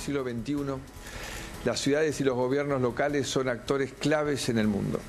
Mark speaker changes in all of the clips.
Speaker 1: siglo XXI, las ciudades y los gobiernos locales son actores claves en el mundo.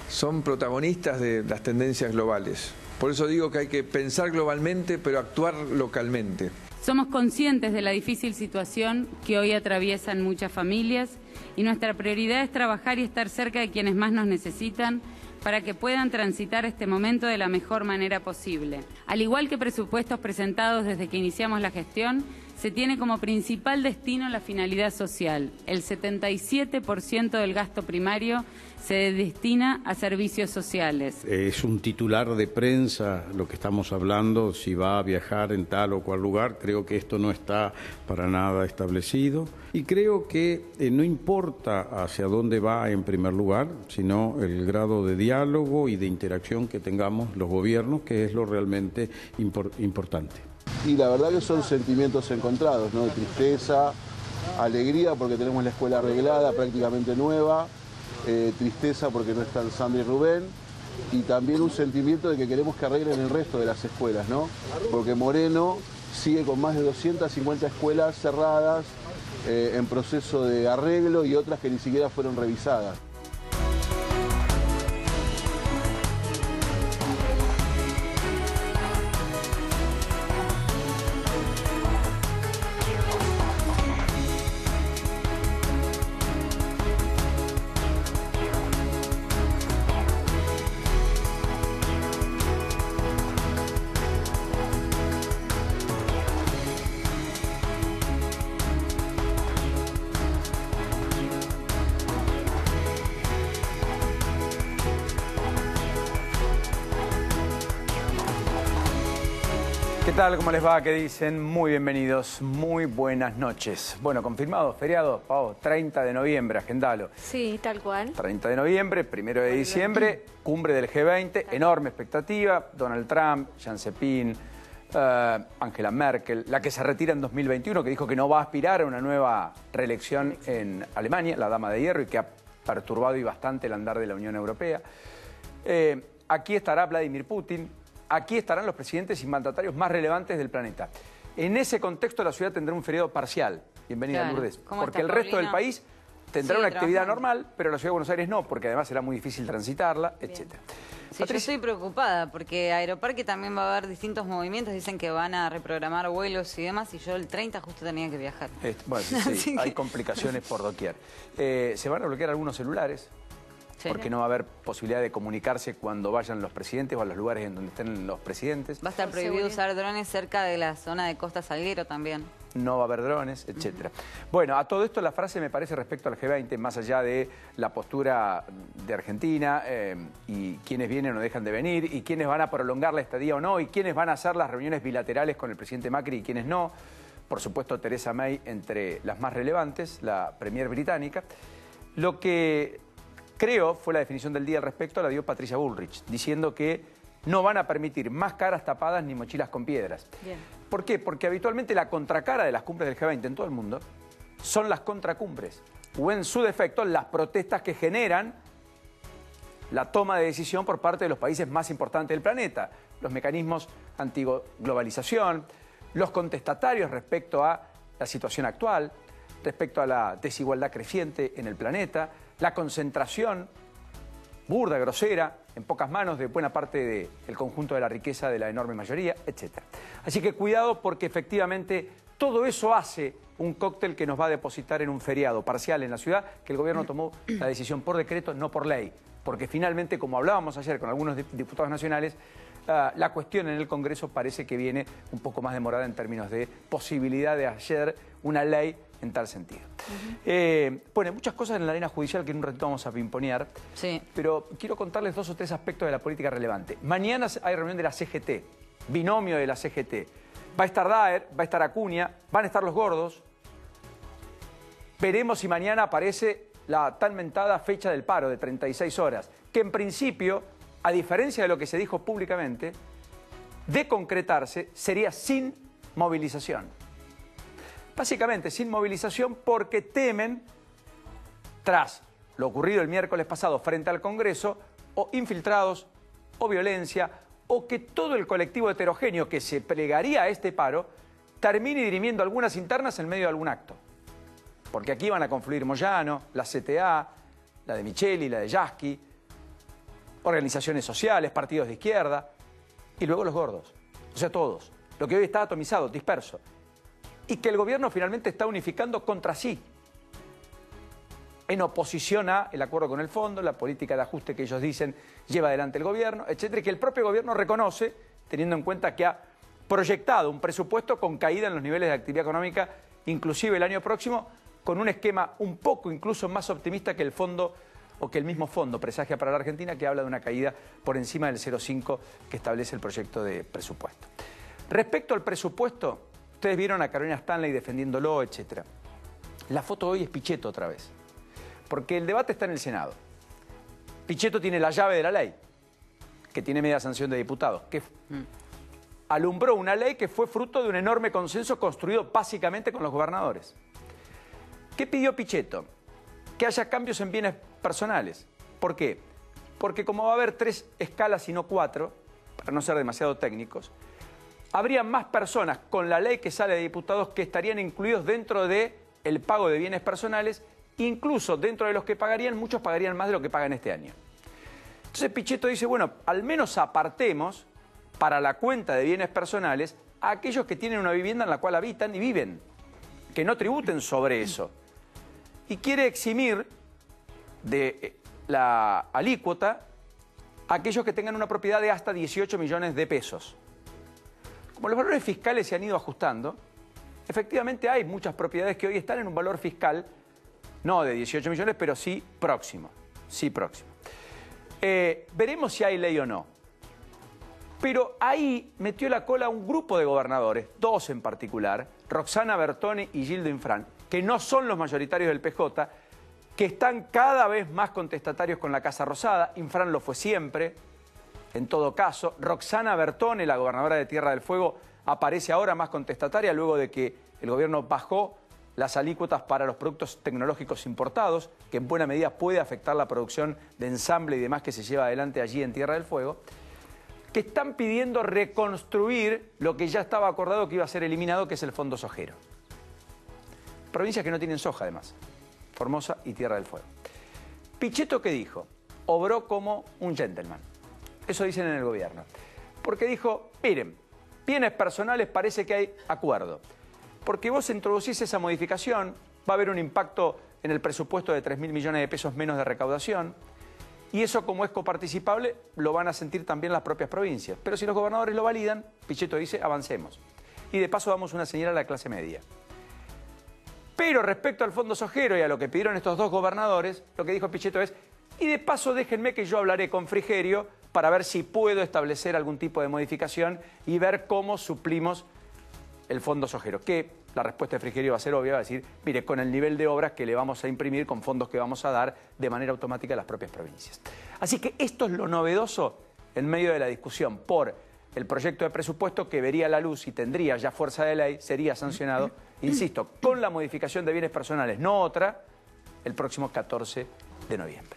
Speaker 1: Son protagonistas de las tendencias globales. Por eso digo que hay que pensar globalmente, pero actuar localmente.
Speaker 2: Somos conscientes de la difícil situación que hoy atraviesan muchas familias y nuestra prioridad es trabajar y estar cerca de quienes más nos necesitan para que puedan transitar este momento de la mejor manera posible. Al igual que presupuestos presentados desde que iniciamos la gestión, se tiene como principal destino la finalidad social. El 77% del gasto primario se destina a servicios sociales.
Speaker 3: Es un titular de prensa lo que estamos hablando, si va a viajar en tal o cual lugar. Creo que esto no está para nada establecido y creo que no importa hacia dónde va en primer lugar, sino el grado de diálogo y de interacción que tengamos los gobiernos, que es lo realmente importante.
Speaker 4: Y la verdad que son sentimientos encontrados, ¿no? De tristeza, alegría porque tenemos la escuela arreglada, prácticamente nueva, tristeza porque no están Sandra y Rubén, y también un sentimiento de que queremos que arreglen el resto de las escuelas, ¿no? Porque Moreno sigue con más de 250 escuelas cerradas, en proceso de arreglo y otras que ni siquiera fueron revisadas.
Speaker 5: ¿Qué tal? ¿Cómo les va? ¿Qué dicen? Muy bienvenidos, muy buenas noches. Bueno, confirmado, feriado, Pau, 30 de noviembre, agendalo.
Speaker 6: Sí, tal cual.
Speaker 5: 30 de noviembre, 1 de diciembre, cumbre del G20, enorme expectativa, Donald Trump, Xi Jinping, Angela Merkel, la que se retira en 2021, que dijo que no va a aspirar a una nueva reelección en Alemania, la dama de hierro, y que ha perturbado y bastante el andar de la Unión Europea. Aquí estará Vladimir Putin. Aquí estarán los presidentes y mandatarios más relevantes del planeta. En ese contexto la ciudad tendrá un feriado parcial. Bienvenida, claro. Lourdes. Porque el resto del país tendrá una actividad normal, pero la ciudad de Buenos Aires no, porque además será muy difícil transitarla, etc.
Speaker 7: Sí, yo estoy preocupada porque Aeroparque también va a haber distintos movimientos. Dicen que van a reprogramar vuelos y demás, y yo el 30 justo tenía que viajar.
Speaker 5: Bueno, sí, hay complicaciones por doquier. Se van a bloquear algunos celulares. Sí. Porque no va a haber posibilidad de comunicarse cuando vayan los presidentes o a los lugares en donde estén los presidentes.
Speaker 7: Va a estar prohibido usar drones cerca de la zona de Costa Salguero también.
Speaker 5: No va a haber drones, etc. Bueno, a todo esto la frase me parece respecto al G20, más allá de la postura de Argentina y quiénes vienen o dejan de venir, y quiénes van a prolongar la estadía o no, y quiénes van a hacer las reuniones bilaterales con el presidente Macri y quiénes no. Por supuesto, Theresa May entre las más relevantes, la premier británica. Lo que creo fue la definición del día al respecto, la dio Patricia Bullrich, diciendo que no van a permitir más caras tapadas ni mochilas con piedras. Bien. ¿Por qué? Porque habitualmente la contracara de las cumbres del G20 en todo el mundo son las contracumbres, o en su defecto las protestas que generan la toma de decisión por parte de los países más importantes del planeta, los mecanismos antiglobalización, los contestatarios respecto a la situación actual, respecto a la desigualdad creciente en el planeta, la concentración burda, grosera, en pocas manos de buena parte del conjunto de la riqueza de la enorme mayoría, etc. Así que cuidado porque efectivamente todo eso hace un cóctel que nos va a depositar en un feriado parcial en la ciudad, que el gobierno tomó la decisión por decreto, no por ley. Porque finalmente, como hablábamos ayer con algunos diputados nacionales, la cuestión en el Congreso parece que viene un poco más demorada en términos de posibilidad de hacer una ley en tal sentido. Bueno, hay muchas cosas en la arena judicial que en un ratito vamos a pimponear, sí, pero quiero contarles 2 o 3 aspectos de la política relevante. Mañana hay reunión de la CGT, binomio de la CGT. Va a estar Daer, va a estar Acuña, van a estar los gordos. Veremos si mañana aparece la tan mentada fecha del paro de 36 horas, que en principio, a diferencia de lo que se dijo públicamente, de concretarse sería sin movilización. Básicamente sin movilización porque temen, tras lo ocurrido el miércoles pasado frente al Congreso, o infiltrados, o violencia, o que todo el colectivo heterogéneo que se plegaría a este paro termine dirimiendo algunas internas en medio de algún acto. Porque aquí van a confluir Moyano, la CTA, la de Micheli, la de Yasky, organizaciones sociales, partidos de izquierda, y luego los gordos. O sea, todos. Lo que hoy está atomizado, disperso. Y que el gobierno finalmente está unificando contra sí. En oposición a el acuerdo con el fondo, la política de ajuste que ellos dicen lleva adelante el gobierno, etcétera, y que el propio gobierno reconoce, teniendo en cuenta que ha proyectado un presupuesto con caída en los niveles de actividad económica, inclusive el año próximo, con un esquema un poco incluso más optimista que el fondo o que el mismo fondo presagia para la Argentina, que habla de una caída por encima del 0,5 que establece el proyecto de presupuesto. Respecto al presupuesto, ustedes vieron a Carolina Stanley defendiéndolo, etcétera. La foto hoy es Pichetto otra vez, porque el debate está en el Senado. Pichetto tiene la llave de la ley, que tiene media sanción de diputados, que alumbró una ley que fue fruto de un enorme consenso construido básicamente con los gobernadores. ¿Qué pidió Pichetto? Que haya cambios en bienes personales. ¿Por qué? Porque como va a haber 3 escalas y no 4, para no ser demasiado técnicos, habría más personas con la ley que sale de diputados que estarían incluidos dentro del pago de bienes personales, incluso dentro de los que pagarían, muchos pagarían más de lo que pagan este año. Entonces Pichetto dice, bueno, al menos apartemos para la cuenta de bienes personales a aquellos que tienen una vivienda en la cual habitan y viven, que no tributen sobre eso. Y quiere eximir de la alícuota a aquellos que tengan una propiedad de hasta 18 millones de pesos. Como los valores fiscales se han ido ajustando, efectivamente hay muchas propiedades que hoy están en un valor fiscal, no de 18 millones, pero sí próximo. Sí próximo. Veremos si hay ley o no. Pero ahí metió la cola un grupo de gobernadores, 2 en particular, Roxana Bertone y Gildo Infran, que no son los mayoritarios del PJ, que están cada vez más contestatarios con la Casa Rosada. Infran lo fue siempre, en todo caso. Roxana Bertone, la gobernadora de Tierra del Fuego, aparece ahora más contestataria luego de que el gobierno bajó las alícuotas para los productos tecnológicos importados, que en buena medida puede afectar la producción de ensamble y demás que se lleva adelante allí en Tierra del Fuego, que están pidiendo reconstruir lo que ya estaba acordado que iba a ser eliminado, que es el Fondo Sojero. Provincias que no tienen soja, además. Formosa y Tierra del Fuego. Pichetto, ¿qué dijo? Obró como un gentleman. Eso dicen en el gobierno. Porque dijo, miren, bienes personales parece que hay acuerdo. Porque vos introducís esa modificación, va a haber un impacto en el presupuesto de 3.000 millones de pesos menos de recaudación. Y eso, como es coparticipable, lo van a sentir también las propias provincias. Pero si los gobernadores lo validan, Pichetto dice, avancemos. Y de paso damos una señal a la clase media. Pero respecto al Fondo Sojero y a lo que pidieron estos 2 gobernadores, lo que dijo Pichetto es, y de paso déjenme que yo hablaré con Frigerio para ver si puedo establecer algún tipo de modificación y ver cómo suplimos el Fondo Sojero. Que la respuesta de Frigerio va a ser obvia, va a decir, mire, con el nivel de obras que le vamos a imprimir, con fondos que vamos a dar de manera automática a las propias provincias. Así que esto es lo novedoso en medio de la discusión por el proyecto de presupuesto que vería la luz y tendría ya fuerza de ley, sería sancionado, insisto, con la modificación de bienes personales, no otra, el próximo 14 de noviembre.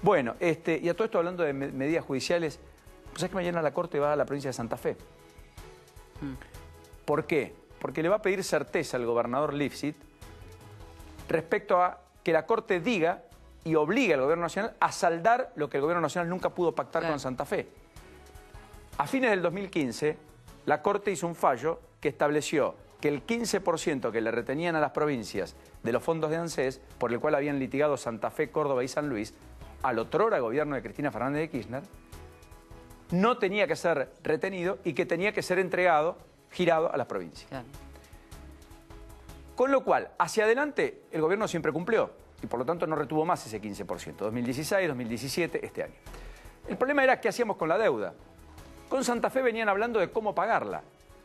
Speaker 5: Bueno, y a todo esto hablando de medidas judiciales, pues es que mañana la Corte va a la provincia de Santa Fe. ¿Por qué? Porque le va a pedir certeza al gobernador Lifshitz respecto a que la Corte diga y obligue al Gobierno Nacional a saldar lo que el Gobierno Nacional nunca pudo pactar con Santa Fe. A fines del 2015, la Corte hizo un fallo que estableció que el 15% que le retenían a las provincias de los fondos de ANSES, por el cual habían litigado Santa Fe, Córdoba y San Luis, al otrora gobierno de Cristina Fernández de Kirchner, no tenía que ser retenido y que tenía que ser entregado, girado a las provincias. Claro. Con lo cual, hacia adelante, el gobierno siempre cumplió y por lo tanto no retuvo más ese 15%, 2016, 2017, este año. El problema era qué hacíamos con la deuda. Con Santa Fe venían hablando de cómo pagarla.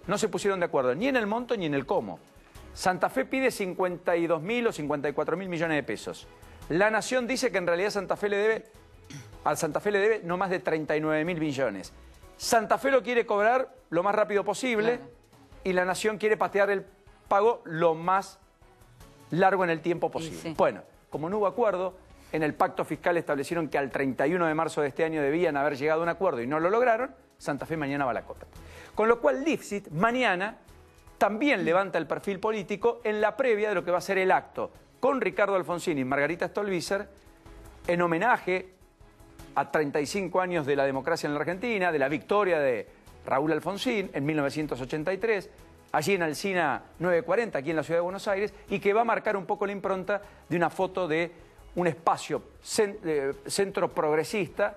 Speaker 5: No se pusieron de acuerdo ni en el monto ni en el cómo. Santa Fe pide 52.000 o 54.000 millones de pesos. La Nación dice que en realidad Santa Fe le debe no más de 39.000 millones. Santa Fe lo quiere cobrar lo más rápido posible, claro, y la Nación quiere patear el pago lo más largo en el tiempo posible. Sí. Bueno, como no hubo acuerdo, en el pacto fiscal establecieron que al 31 de marzo de este año debían haber llegado a un acuerdo y no lo lograron. Santa Fe mañana va a la Corte. Con lo cual Lifshitz mañana también levanta el perfil político en la previa de lo que va a ser el acto con Ricardo Alfonsín y Margarita Stolbizer en homenaje a 35 años de la democracia en la Argentina, de la victoria de Raúl Alfonsín en 1983, allí en Alsina 940, aquí en la ciudad de Buenos Aires, y que va a marcar un poco la impronta de una foto de un espacio centro progresista,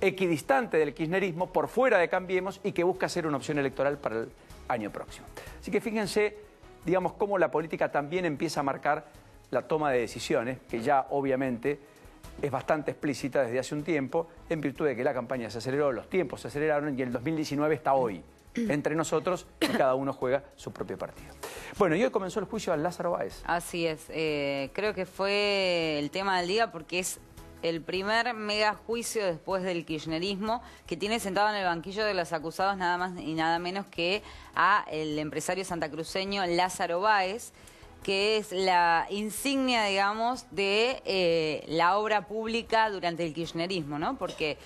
Speaker 5: equidistante del kirchnerismo, por fuera de Cambiemos, y que busca ser una opción electoral para el año próximo. Así que fíjense, digamos, cómo la política también empieza a marcar la toma de decisiones, que ya obviamente es bastante explícita desde hace un tiempo, en virtud de que la campaña se aceleró, los tiempos se aceleraron y el 2019 está hoy, entre nosotros, y cada uno juega su propio partido. Bueno, y hoy comenzó el juicio a Lázaro Báez.
Speaker 7: Así es, creo que fue el tema del día porque es el primer mega juicio después del kirchnerismo que tiene sentado en el banquillo de los acusados nada más y nada menos que a el empresario santacruceño Lázaro Báez, que es la insignia, digamos, de la obra pública durante el kirchnerismo, ¿no? Porque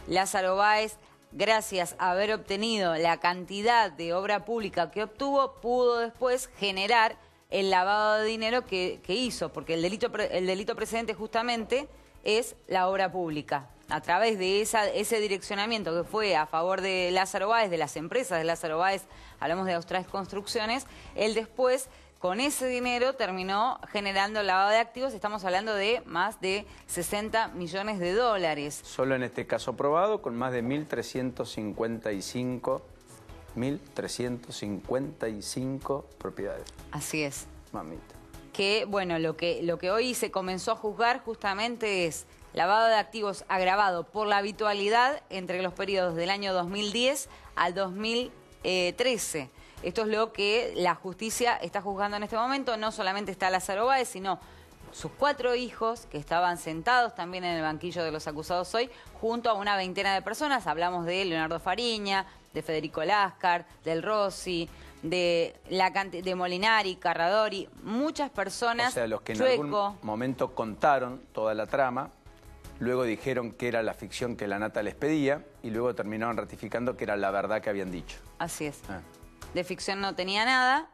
Speaker 7: Lázaro Báez, gracias a haber obtenido la cantidad de obra pública que obtuvo, pudo después generar el lavado de dinero que hizo, porque el delito precedente justamente es la obra pública. A través de ese direccionamiento que fue a favor de Lázaro Báez, de las empresas de Lázaro Báez, hablamos de Australis Construcciones, él después con ese dinero terminó generando lavado de activos, estamos hablando de más de 60 millones de dólares.
Speaker 5: Solo en este caso probado, con más de 1.355 propiedades.
Speaker 7: Así es.
Speaker 5: Mamita.
Speaker 7: Que, bueno, lo que hoy se comenzó a juzgar justamente es lavado de activos agravado por la habitualidad entre los periodos del año 2010 al 2013. Esto es lo que la justicia está juzgando en este momento. No solamente está Lázaro Báez, sino sus 4 hijos que estaban sentados también en el banquillo de los acusados hoy, junto a una veintena de personas. Hablamos de Leonardo Fariña, de Federico Láscar, del Rossi, de Molinari, Carradori, muchas personas.
Speaker 5: O sea, los que en
Speaker 7: Chueco.
Speaker 5: algún momento contaron toda la trama, luego dijeron que era la ficción que la nata les pedía y luego terminaron ratificando que era la verdad que habían dicho.
Speaker 7: Así es. De ficción no tenía nada,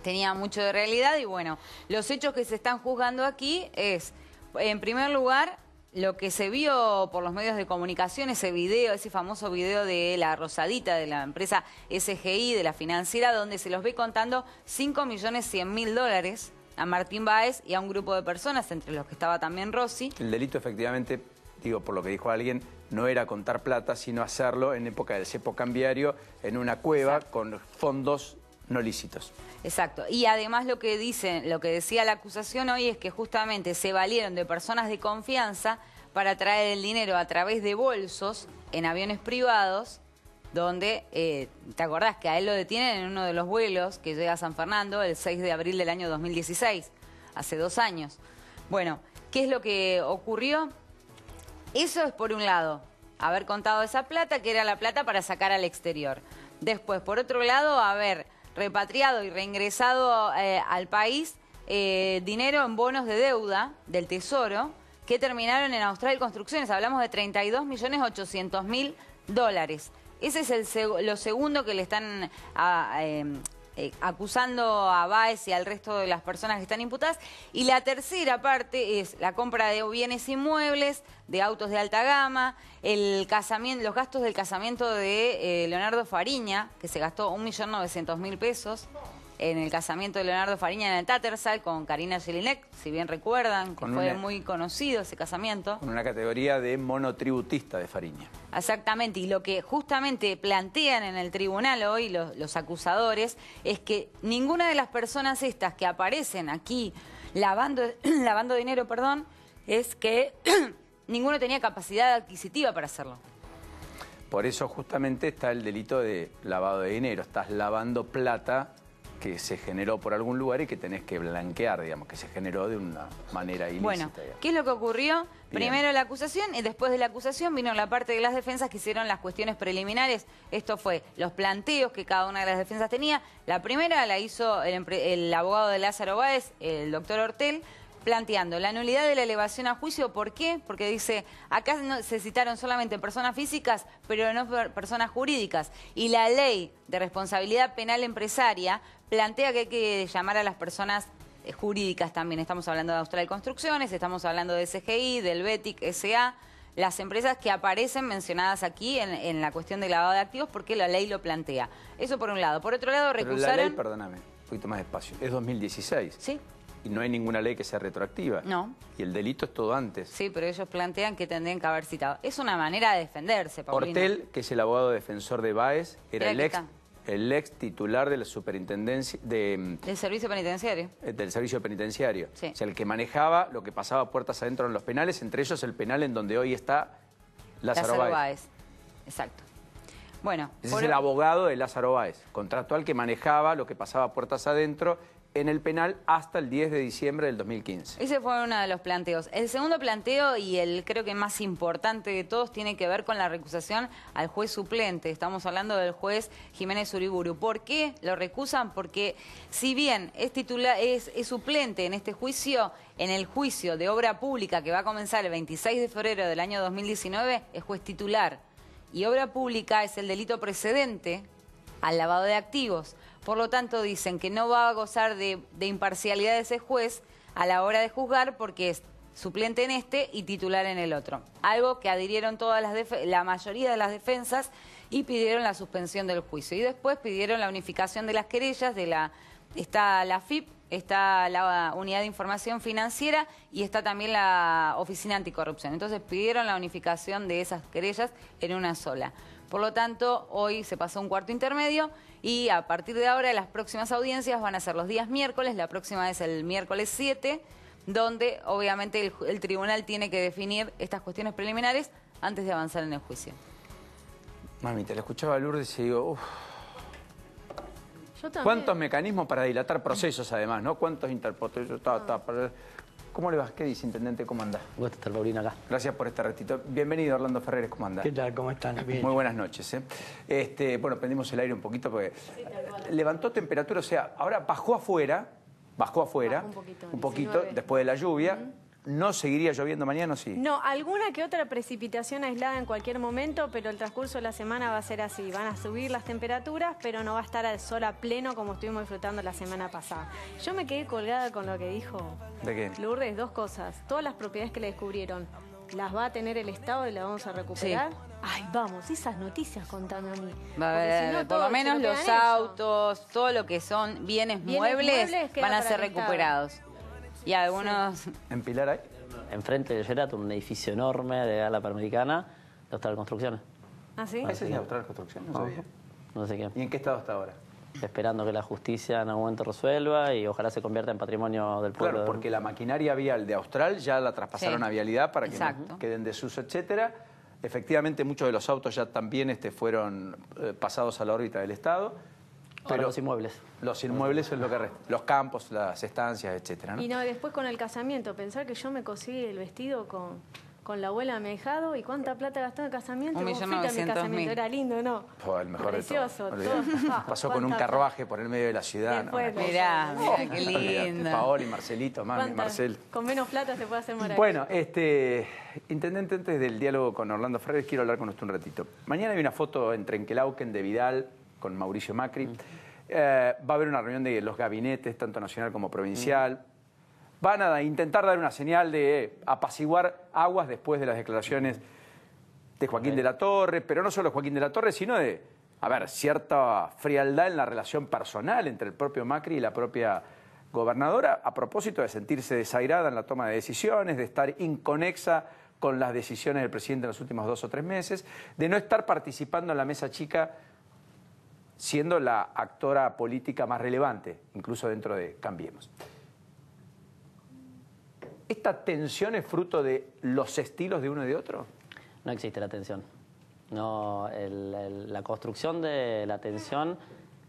Speaker 7: tenía mucho de realidad y bueno, los hechos que se están juzgando aquí es, en primer lugar, lo que se vio por los medios de comunicación, ese video, ese famoso video de la Rosadita, de la empresa SGI, de la financiera, donde se los ve contando 5.100.000 dólares a Martín Báez y a un grupo de personas, entre los que estaba también Rossi.
Speaker 5: El delito efectivamente, digo por lo que dijo alguien, no era contar plata, sino hacerlo en época del cepo cambiario, en una cueva. Exacto. Con fondos no lícitos.
Speaker 7: Exacto. Y además lo que decía la acusación hoy es que justamente se valieron de personas de confianza para traer el dinero a través de bolsos en aviones privados, donde, ¿te acordás que a él lo detienen en uno de los vuelos que llega a San Fernando el 6 de abril del año 2016, hace 2 años? Bueno, ¿qué es lo que ocurrió? Eso es por un lado, haber contado esa plata, que era la plata para sacar al exterior. Después, por otro lado, haber repatriado y reingresado al país dinero en bonos de deuda del Tesoro que terminaron en Australis Construcciones. Hablamos de 32.800.000 dólares. Ese es lo segundo que le están acusando a Báez y al resto de las personas que están imputadas. Y la tercera parte es la compra de bienes inmuebles, de autos de alta gama, los gastos del casamiento de Leonardo Fariña, que se gastó 1.900.000 pesos en el casamiento de Leonardo Fariña en el Tattersall con Karina Jelinek, si bien recuerdan, que fue muy conocido ese casamiento.
Speaker 5: Con una categoría de monotributista de Fariña.
Speaker 7: Exactamente, y lo que justamente plantean en el tribunal hoy los acusadores es que ninguna de las personas estas que aparecen aquí lavando dinero, es que ninguno tenía capacidad adquisitiva para hacerlo.
Speaker 5: Por eso justamente está el delito de lavado de dinero. Estás lavando plata que se generó por algún lugar y que tenés que blanquear, digamos, que se generó de una manera ilícita.
Speaker 7: Bueno,
Speaker 5: digamos.
Speaker 7: ¿qué es lo que ocurrió?
Speaker 5: Bien.
Speaker 7: Primero la acusación y después de la acusación vino la parte de las defensas que hicieron las cuestiones preliminares. Esto fue los planteos que cada una de las defensas tenía. La primera la hizo el abogado de Lázaro Báez, el doctor Hortel, planteando la nulidad de la elevación a juicio. ¿Por qué? Porque dice, acá se citaron solamente personas físicas, pero no personas jurídicas. Y la ley de responsabilidad penal empresaria plantea que hay que llamar a las personas jurídicas también. Estamos hablando de Austral Construcciones, estamos hablando de SGI, del Betic, SA, las empresas que aparecen mencionadas aquí en la cuestión de lavado de activos porque la ley lo plantea. Eso por un lado. Por otro lado, recusaron...
Speaker 5: Pero la ley, perdóname, un poquito más despacio, es 2016.
Speaker 7: Sí.
Speaker 5: Y no hay ninguna ley que sea retroactiva.
Speaker 7: No.
Speaker 5: Y el delito es todo antes.
Speaker 7: Sí, pero ellos plantean que tendrían que haber citado. Es una manera de defenderse, Paulina.
Speaker 5: Ortel, que es el abogado defensor de Báez, era el ex titular de la superintendencia
Speaker 7: del servicio penitenciario.
Speaker 5: Del servicio penitenciario.
Speaker 7: Sí.
Speaker 5: O sea, el que manejaba lo que pasaba puertas adentro en los penales, entre ellos el penal en donde hoy está Lázaro Báez.
Speaker 7: Exacto. Bueno,
Speaker 5: ese es el abogado de Lázaro Báez, contractual que manejaba lo que pasaba puertas adentro en el penal hasta el 10 de diciembre del 2015.
Speaker 7: Ese fue uno de los planteos. El segundo planteo, y el creo que más importante de todos, tiene que ver con la recusación al juez suplente. Estamos hablando del juez Jiménez Uriburu. ¿Por qué lo recusan? Porque si bien es suplente en este juicio, en el juicio de obra pública que va a comenzar el 26 de febrero del año 2019, es juez titular. Y obra pública es el delito precedente al lavado de activos. Por lo tanto, dicen que no va a gozar de imparcialidad ese juez a la hora de juzgar porque es suplente en este y titular en el otro. Algo que adhirieron la mayoría de las defensas y pidieron la suspensión del juicio. Y después pidieron la unificación de las querellas, está la FIP, está la Unidad de Información Financiera y está también la Oficina Anticorrupción. Entonces pidieron la unificación de esas querellas en una sola. Por lo tanto, hoy se pasó un cuarto intermedio y a partir de ahora las próximas audiencias van a ser los días miércoles, la próxima es el miércoles 7, donde obviamente el tribunal tiene que definir estas cuestiones preliminares antes de avanzar en el juicio.
Speaker 5: Mamita, le escuchaba a Lourdes y digo, uff.
Speaker 6: Yo también.
Speaker 5: ¿Cuántos mecanismos para dilatar procesos además, no? ¿Cuántos interpotentes? ¿Cómo le vas? ¿Qué dice, intendente? ¿Cómo anda?
Speaker 8: Gusto estar, Paulina, acá.
Speaker 5: Gracias por este ratito. Bienvenido, Orlando Ferreres. ¿Cómo anda?
Speaker 8: ¿Qué tal? ¿Cómo están? Bien.
Speaker 5: Muy buenas noches. Bueno, prendimos el aire un poquito porque levantó temperatura, o sea, ahora bajó afuera, un poquito después de la lluvia. ¿No seguiría lloviendo mañana o sí?
Speaker 6: No, alguna que otra precipitación aislada en cualquier momento, pero el transcurso de la semana va a ser así. Van a subir las temperaturas, pero no va a estar al sol a pleno como estuvimos disfrutando la semana pasada. Yo me quedé colgada con lo que dijo
Speaker 5: ¿De qué?
Speaker 6: Lourdes, dos cosas. Todas las propiedades que le descubrieron, ¿las va a tener el Estado y las vamos a recuperar? Sí. Ay, vamos, esas noticias contame a mí.
Speaker 7: Si no, por lo menos los autos, todo lo que son bienes muebles van a ser recuperados. Y algunos...
Speaker 5: ¿En Pilar hay?
Speaker 8: Enfrente de Sheraton, un edificio enorme de ala panamericana de Austral Construcciones.
Speaker 6: ¿Ah, sí?
Speaker 5: ¿Ese es de Austral Construcciones? No sabía.
Speaker 8: No sé qué.
Speaker 5: ¿Y en qué estado está ahora?
Speaker 8: Esperando que la justicia en algún momento resuelva y ojalá se convierta en patrimonio del pueblo.
Speaker 5: Claro, porque la maquinaria vial de Austral ya la traspasaron a Vialidad para que no queden en desuso, etcétera. Efectivamente, muchos de los autos ya también fueron pasados a la órbita del Estado.
Speaker 8: Pero los inmuebles.
Speaker 5: Los inmuebles es lo que resta. Los campos, las estancias, etcétera, ¿no?
Speaker 6: Y no, después con el casamiento, pensar que yo me cosí el vestido con la abuela de mi ahijado y cuánta plata gastó en el casamiento.
Speaker 7: 1.900.000.
Speaker 6: Era lindo, ¿no?
Speaker 5: Fue el mejor
Speaker 6: precioso,
Speaker 5: de todo. Pasó con un carruaje por el medio de la ciudad.
Speaker 7: Mirá, qué lindo.
Speaker 5: Paola y Marcelito, mami, Marcel.
Speaker 6: Con menos plata se puede hacer maravilla.
Speaker 5: Bueno, intendente, antes del diálogo con Orlando Ferreres, quiero hablar con usted un ratito. Mañana hay una foto en Trenquelauquen de Vidal con Mauricio Macri. Va a haber una reunión de los gabinetes, tanto nacional como provincial. Van a intentar dar una señal de apaciguar aguas después de las declaraciones de Joaquín de la Torre, pero no solo Joaquín de la Torre, sino de, cierta frialdad en la relación personal entre el propio Macri y la propia gobernadora, a propósito de sentirse desairada en la toma de decisiones, de estar inconexa con las decisiones del presidente en los últimos 2 o 3 meses, de no estar participando en la mesa chica siendo la actora política más relevante, incluso dentro de Cambiemos. ¿Esta tensión es fruto de los estilos de uno y de otro?
Speaker 8: No existe la tensión. No, la construcción de la tensión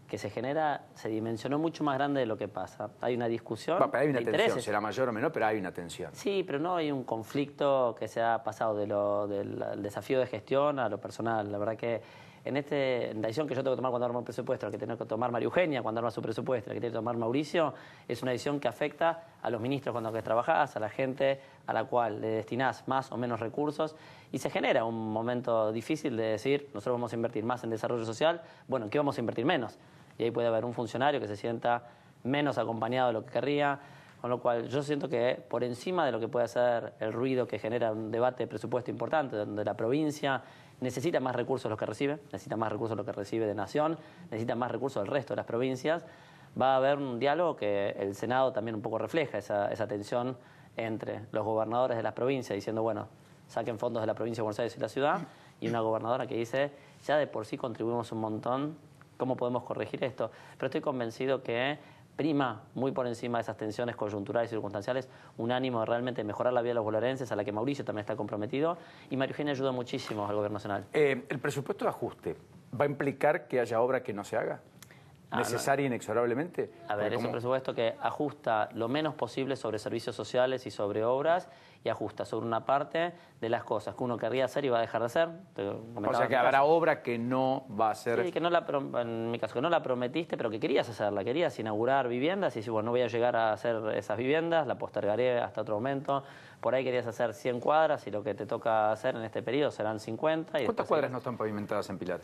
Speaker 8: que se genera se dimensionó mucho más grande de lo que pasa. Hay una discusión.
Speaker 5: Pero hay una tensión, será mayor o menor, pero hay una tensión.
Speaker 8: Sí, pero no hay un conflicto que se ha pasado del desafío de gestión a lo personal. La verdad que en la decisión que yo tengo que tomar cuando armo un presupuesto, la que tiene que tomar María Eugenia cuando arma su presupuesto, la que tiene que tomar Mauricio, es una decisión que afecta a los ministros con los que trabajás, a la gente a la cual le destinás más o menos recursos, y se genera un momento difícil de decir, nosotros vamos a invertir más en desarrollo social, bueno, ¿en qué vamos a invertir menos? Y ahí puede haber un funcionario que se sienta menos acompañado de lo que querría, con lo cual yo siento que por encima de lo que puede ser el ruido que genera un debate de presupuesto importante, donde la provincia necesita más recursos de los que recibe, necesita más recursos de lo que recibe de Nación, necesita más recursos del resto de las provincias, va a haber un diálogo que el Senado también un poco refleja esa tensión entre los gobernadores de las provincias diciendo, bueno, saquen fondos de la provincia de Buenos Aires y la ciudad, y una gobernadora que dice, ya de por sí contribuimos un montón, ¿cómo podemos corregir esto? Pero estoy convencido que prima muy por encima de esas tensiones coyunturales y circunstanciales un ánimo de realmente mejorar la vida de los bonaerenses, a la que Mauricio también está comprometido, y María Eugenia ayuda muchísimo al gobierno nacional.
Speaker 5: ¿El presupuesto de ajuste va a implicar que haya obra que no se haga? ¿Necesaria inexorablemente?
Speaker 8: A ver, es un presupuesto que ajusta lo menos posible sobre servicios sociales y sobre obras, y ajusta sobre una parte de las cosas que uno querría hacer y va a dejar de hacer.
Speaker 5: O sea que habrá obra que no va a ser...
Speaker 8: Sí, que no en mi caso, que no la prometiste, pero que querías hacerla. Querías inaugurar viviendas y decir, bueno, no voy a llegar a hacer esas viviendas, la postergaré hasta otro momento. Por ahí querías hacer 100 cuadras y lo que te toca hacer en este periodo serán 50.
Speaker 5: ¿Cuántas cuadras no están pavimentadas en Pilar?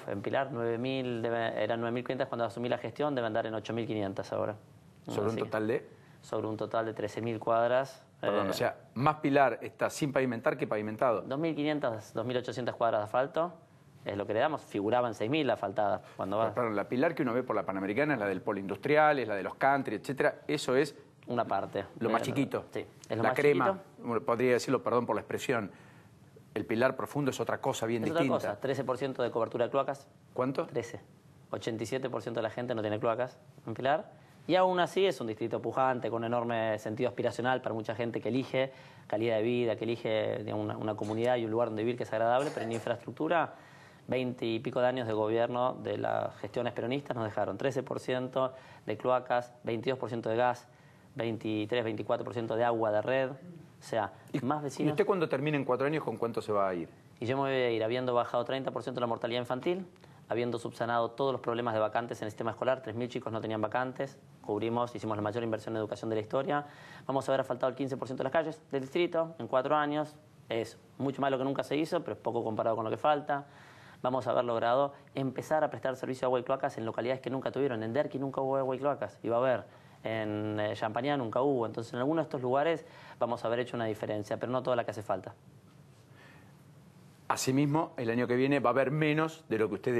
Speaker 8: En Pilar 9.000, eran 9.500 cuando asumí la gestión, deben dar en 8.500 ahora.
Speaker 5: ¿Sobre un total de?
Speaker 8: Sobre un total de 13.000 cuadras.
Speaker 5: Perdón, o sea, más Pilar está sin pavimentar que pavimentado.
Speaker 8: 2.500, 2.800 cuadras de asfalto, es lo que le damos. Figuraban 6.000 asfaltadas cuando va.
Speaker 5: Perdón, la Pilar que uno ve por la Panamericana es la del polo industrial, es la de los country, etcétera. Eso es...
Speaker 8: Una parte.
Speaker 5: Lo más chiquito.
Speaker 8: Sí, es lo
Speaker 5: la
Speaker 8: más
Speaker 5: crema,
Speaker 8: chiquito.
Speaker 5: Podría decirlo, perdón por la expresión. El Pilar profundo es otra cosa bien distinta.
Speaker 8: Es otra cosa, 13% de cobertura de cloacas.
Speaker 5: ¿Cuánto?
Speaker 8: 13. 87% de la gente no tiene cloacas en Pilar. Y aún así es un distrito pujante, con un enorme sentido aspiracional para mucha gente que elige calidad de vida, que elige una comunidad y un lugar donde vivir que es agradable, pero en infraestructura, 20 y pico de años de gobierno de las gestiones peronistas nos dejaron 13% de cloacas, 22% de gas, 23, 24% de agua de red. O sea, más vecinos...
Speaker 5: ¿Y usted cuando termine en 4 años con cuánto se va a ir?
Speaker 8: Y yo me voy a ir habiendo bajado 30% la mortalidad infantil, habiendo subsanado todos los problemas de vacantes en el sistema escolar. 3.000 chicos no tenían vacantes, hicimos la mayor inversión en educación de la historia. Vamos a haber asfaltado el 15% de las calles del distrito en 4 años. Es mucho más de lo que nunca se hizo, pero es poco comparado con lo que falta. Vamos a haber logrado empezar a prestar servicio de agua y cloacas en localidades que nunca tuvieron. En Derqui nunca hubo agua y cloacas, y va a haber. En Champañá nunca hubo. Entonces, en algunos de estos lugares vamos a haber hecho una diferencia, pero no toda la que hace falta.
Speaker 5: Asimismo, el año que viene va a haber menos de lo que usted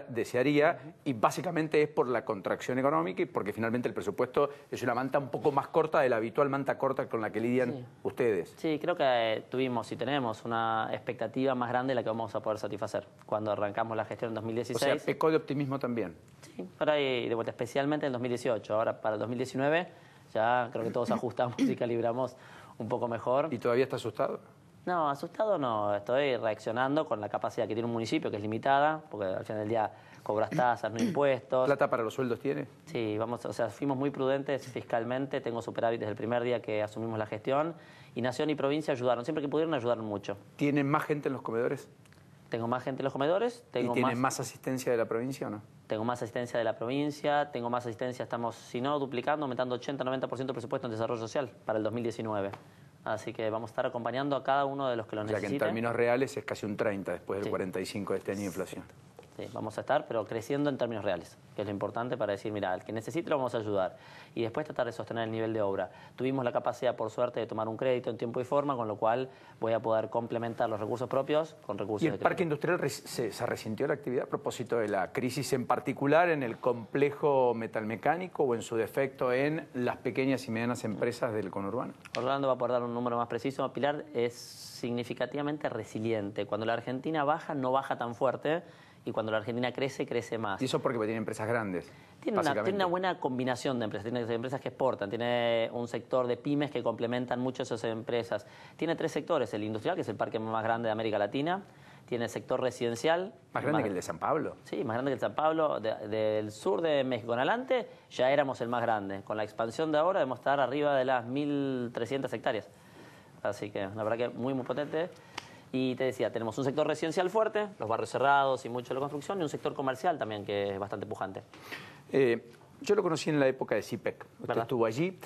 Speaker 5: desearía, y básicamente es por la contracción económica y porque finalmente el presupuesto es una manta un poco más corta de la habitual manta corta con la que lidian ustedes.
Speaker 8: Sí, creo que tuvimos y tenemos una expectativa más grande de la que vamos a poder satisfacer cuando arrancamos la gestión en 2016.
Speaker 5: O sea, pecó de optimismo también.
Speaker 8: Sí, por ahí de vuelta, especialmente en 2018. Ahora para el 2019 ya creo que todos ajustamos y calibramos un poco mejor.
Speaker 5: ¿Y todavía está asustado?
Speaker 8: No, asustado no. Estoy reaccionando con la capacidad que tiene un municipio, que es limitada, porque al final del día cobras tasas, no impuestos.
Speaker 5: ¿Plata para los sueldos tiene?
Speaker 8: Sí, fuimos muy prudentes fiscalmente. Tengo superávit desde el primer día que asumimos la gestión. Y Nación y provincia ayudaron. Siempre que pudieron, ayudaron mucho.
Speaker 5: ¿Tienen más gente en los comedores?
Speaker 8: Tengo más gente en los comedores.
Speaker 5: ¿Y tienen más asistencia de la provincia o no?
Speaker 8: Tengo más asistencia de la provincia, tengo más asistencia, estamos, si no, duplicando, aumentando 80-90% de presupuesto en desarrollo social para el 2019. Así que vamos a estar acompañando a cada uno de los que lo necesiten.
Speaker 5: O sea que en términos reales es casi un 30 después del 45 de este año de inflación.
Speaker 8: Sí, vamos a estar, pero creciendo en términos reales, que es lo importante para decir, mira, al que necesite lo vamos a ayudar. Y después tratar de sostener el nivel de obra. Tuvimos la capacidad, por suerte, de tomar un crédito en tiempo y forma, con lo cual voy a poder complementar los recursos propios con recursos de crédito.
Speaker 5: ¿Y el parque industrial se resintió la actividad a propósito de la crisis, en particular en el complejo metalmecánico o en su defecto en las pequeñas y medianas empresas del conurbano?
Speaker 8: Orlando va a poder dar un número más preciso. Pilar es significativamente resiliente. Cuando la Argentina baja, no baja tan fuerte. Y cuando la Argentina crece, crece más.
Speaker 5: ¿Y eso porque tiene empresas grandes?
Speaker 8: Tiene una buena combinación de empresas. Tiene empresas que exportan, tiene un sector de pymes que complementan mucho esas empresas. Tiene 3 sectores: el industrial, que es el parque más grande de América Latina. Tiene el sector residencial.
Speaker 5: ¿Más grande que el de San Pablo?
Speaker 8: Sí, más grande que el San Pablo. Del sur de México en adelante ya éramos el más grande. Con la expansión de ahora debemos estar arriba de las 1.300 hectáreas. Así que la verdad que muy potente. Y te decía, tenemos un sector residencial fuerte, los barrios cerrados y mucho de la construcción, y un sector comercial también que es bastante pujante.
Speaker 5: Yo lo conocí en la época de CIPEC. Usted estuvo allí.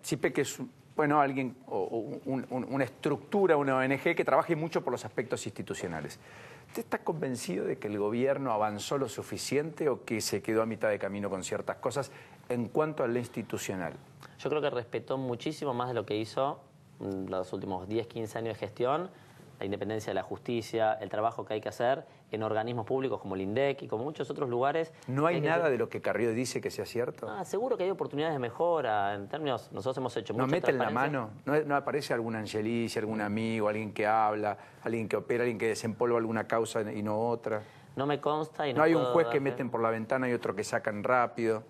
Speaker 5: CIPEC es alguien o una estructura, una ONG que trabaja mucho por los aspectos institucionales. ¿Usted está convencido de que el gobierno avanzó lo suficiente o que se quedó a mitad de camino con ciertas cosas en cuanto a lo institucional?
Speaker 8: Yo creo que respetó muchísimo más de lo que hizo los últimos 10, 15 años de gestión, la independencia de la justicia, el trabajo que hay que hacer en organismos públicos como el INDEC y como muchos otros lugares.
Speaker 5: ¿No hay nada de lo que Carrió dice que sea cierto?
Speaker 8: Seguro que hay oportunidades de mejora. En términos, nosotros hemos hecho mucha
Speaker 5: transparencia. ¿No meten la mano? ¿No aparece algún angelici, algún amigo, alguien que habla, alguien que opera, alguien que desempolva alguna causa y no otra?
Speaker 8: No me consta y
Speaker 5: no hay un juez que meten por la ventana y otro que sacan rápido.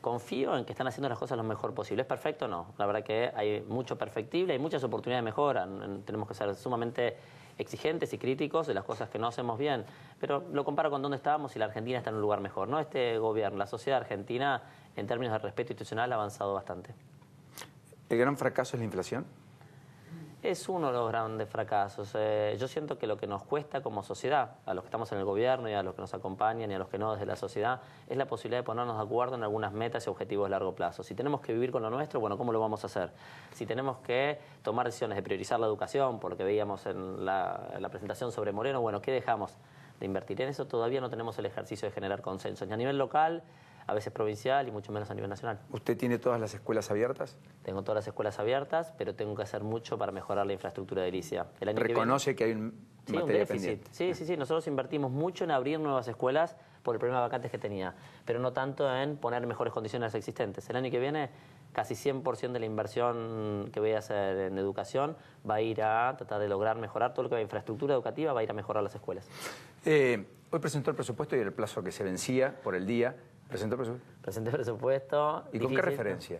Speaker 8: Confío en que están haciendo las cosas lo mejor posible. ¿Es perfecto? No. La verdad que hay mucho perfectible, hay muchas oportunidades de mejora. Tenemos que ser sumamente exigentes y críticos de las cosas que no hacemos bien. Pero lo comparo con dónde estábamos y la Argentina está en un lugar mejor. No este gobierno, la sociedad argentina, en términos de respeto institucional, ha avanzado bastante.
Speaker 5: ¿El gran fracaso es la inflación?
Speaker 8: Es uno de los grandes fracasos. Yo siento que lo que nos cuesta como sociedad, a los que estamos en el gobierno y a los que nos acompañan y a los que no desde la sociedad, es la posibilidad de ponernos de acuerdo en algunas metas y objetivos de largo plazo. Si tenemos que vivir con lo nuestro, bueno, ¿cómo lo vamos a hacer? Si tenemos que tomar decisiones de priorizar la educación, por lo que veíamos en la presentación sobre Moreno, bueno, ¿qué dejamos de invertir en eso? Todavía no tenemos el ejercicio de generar consenso, ni a nivel local, a veces provincial y mucho menos a nivel nacional.
Speaker 5: ¿Usted tiene todas las escuelas abiertas?
Speaker 8: Tengo todas las escuelas abiertas, pero tengo que hacer mucho para mejorar la infraestructura edilicia.
Speaker 5: ¿Reconoce que hay un materia pendiente?
Speaker 8: Sí. Nosotros invertimos mucho en abrir nuevas escuelas por el problema de vacantes que tenía, pero no tanto en poner mejores condiciones a las existentes. El año que viene, casi 100% de la inversión que voy a hacer en educación va a ir a tratar de lograr mejorar todo lo que va a infraestructura educativa, va a ir a mejorar las escuelas.
Speaker 5: Hoy presentó el presupuesto y el plazo que se vencía por el día. ¿Presentó presupuesto?
Speaker 8: Presenté presupuesto.
Speaker 5: ¿Y con qué referencia?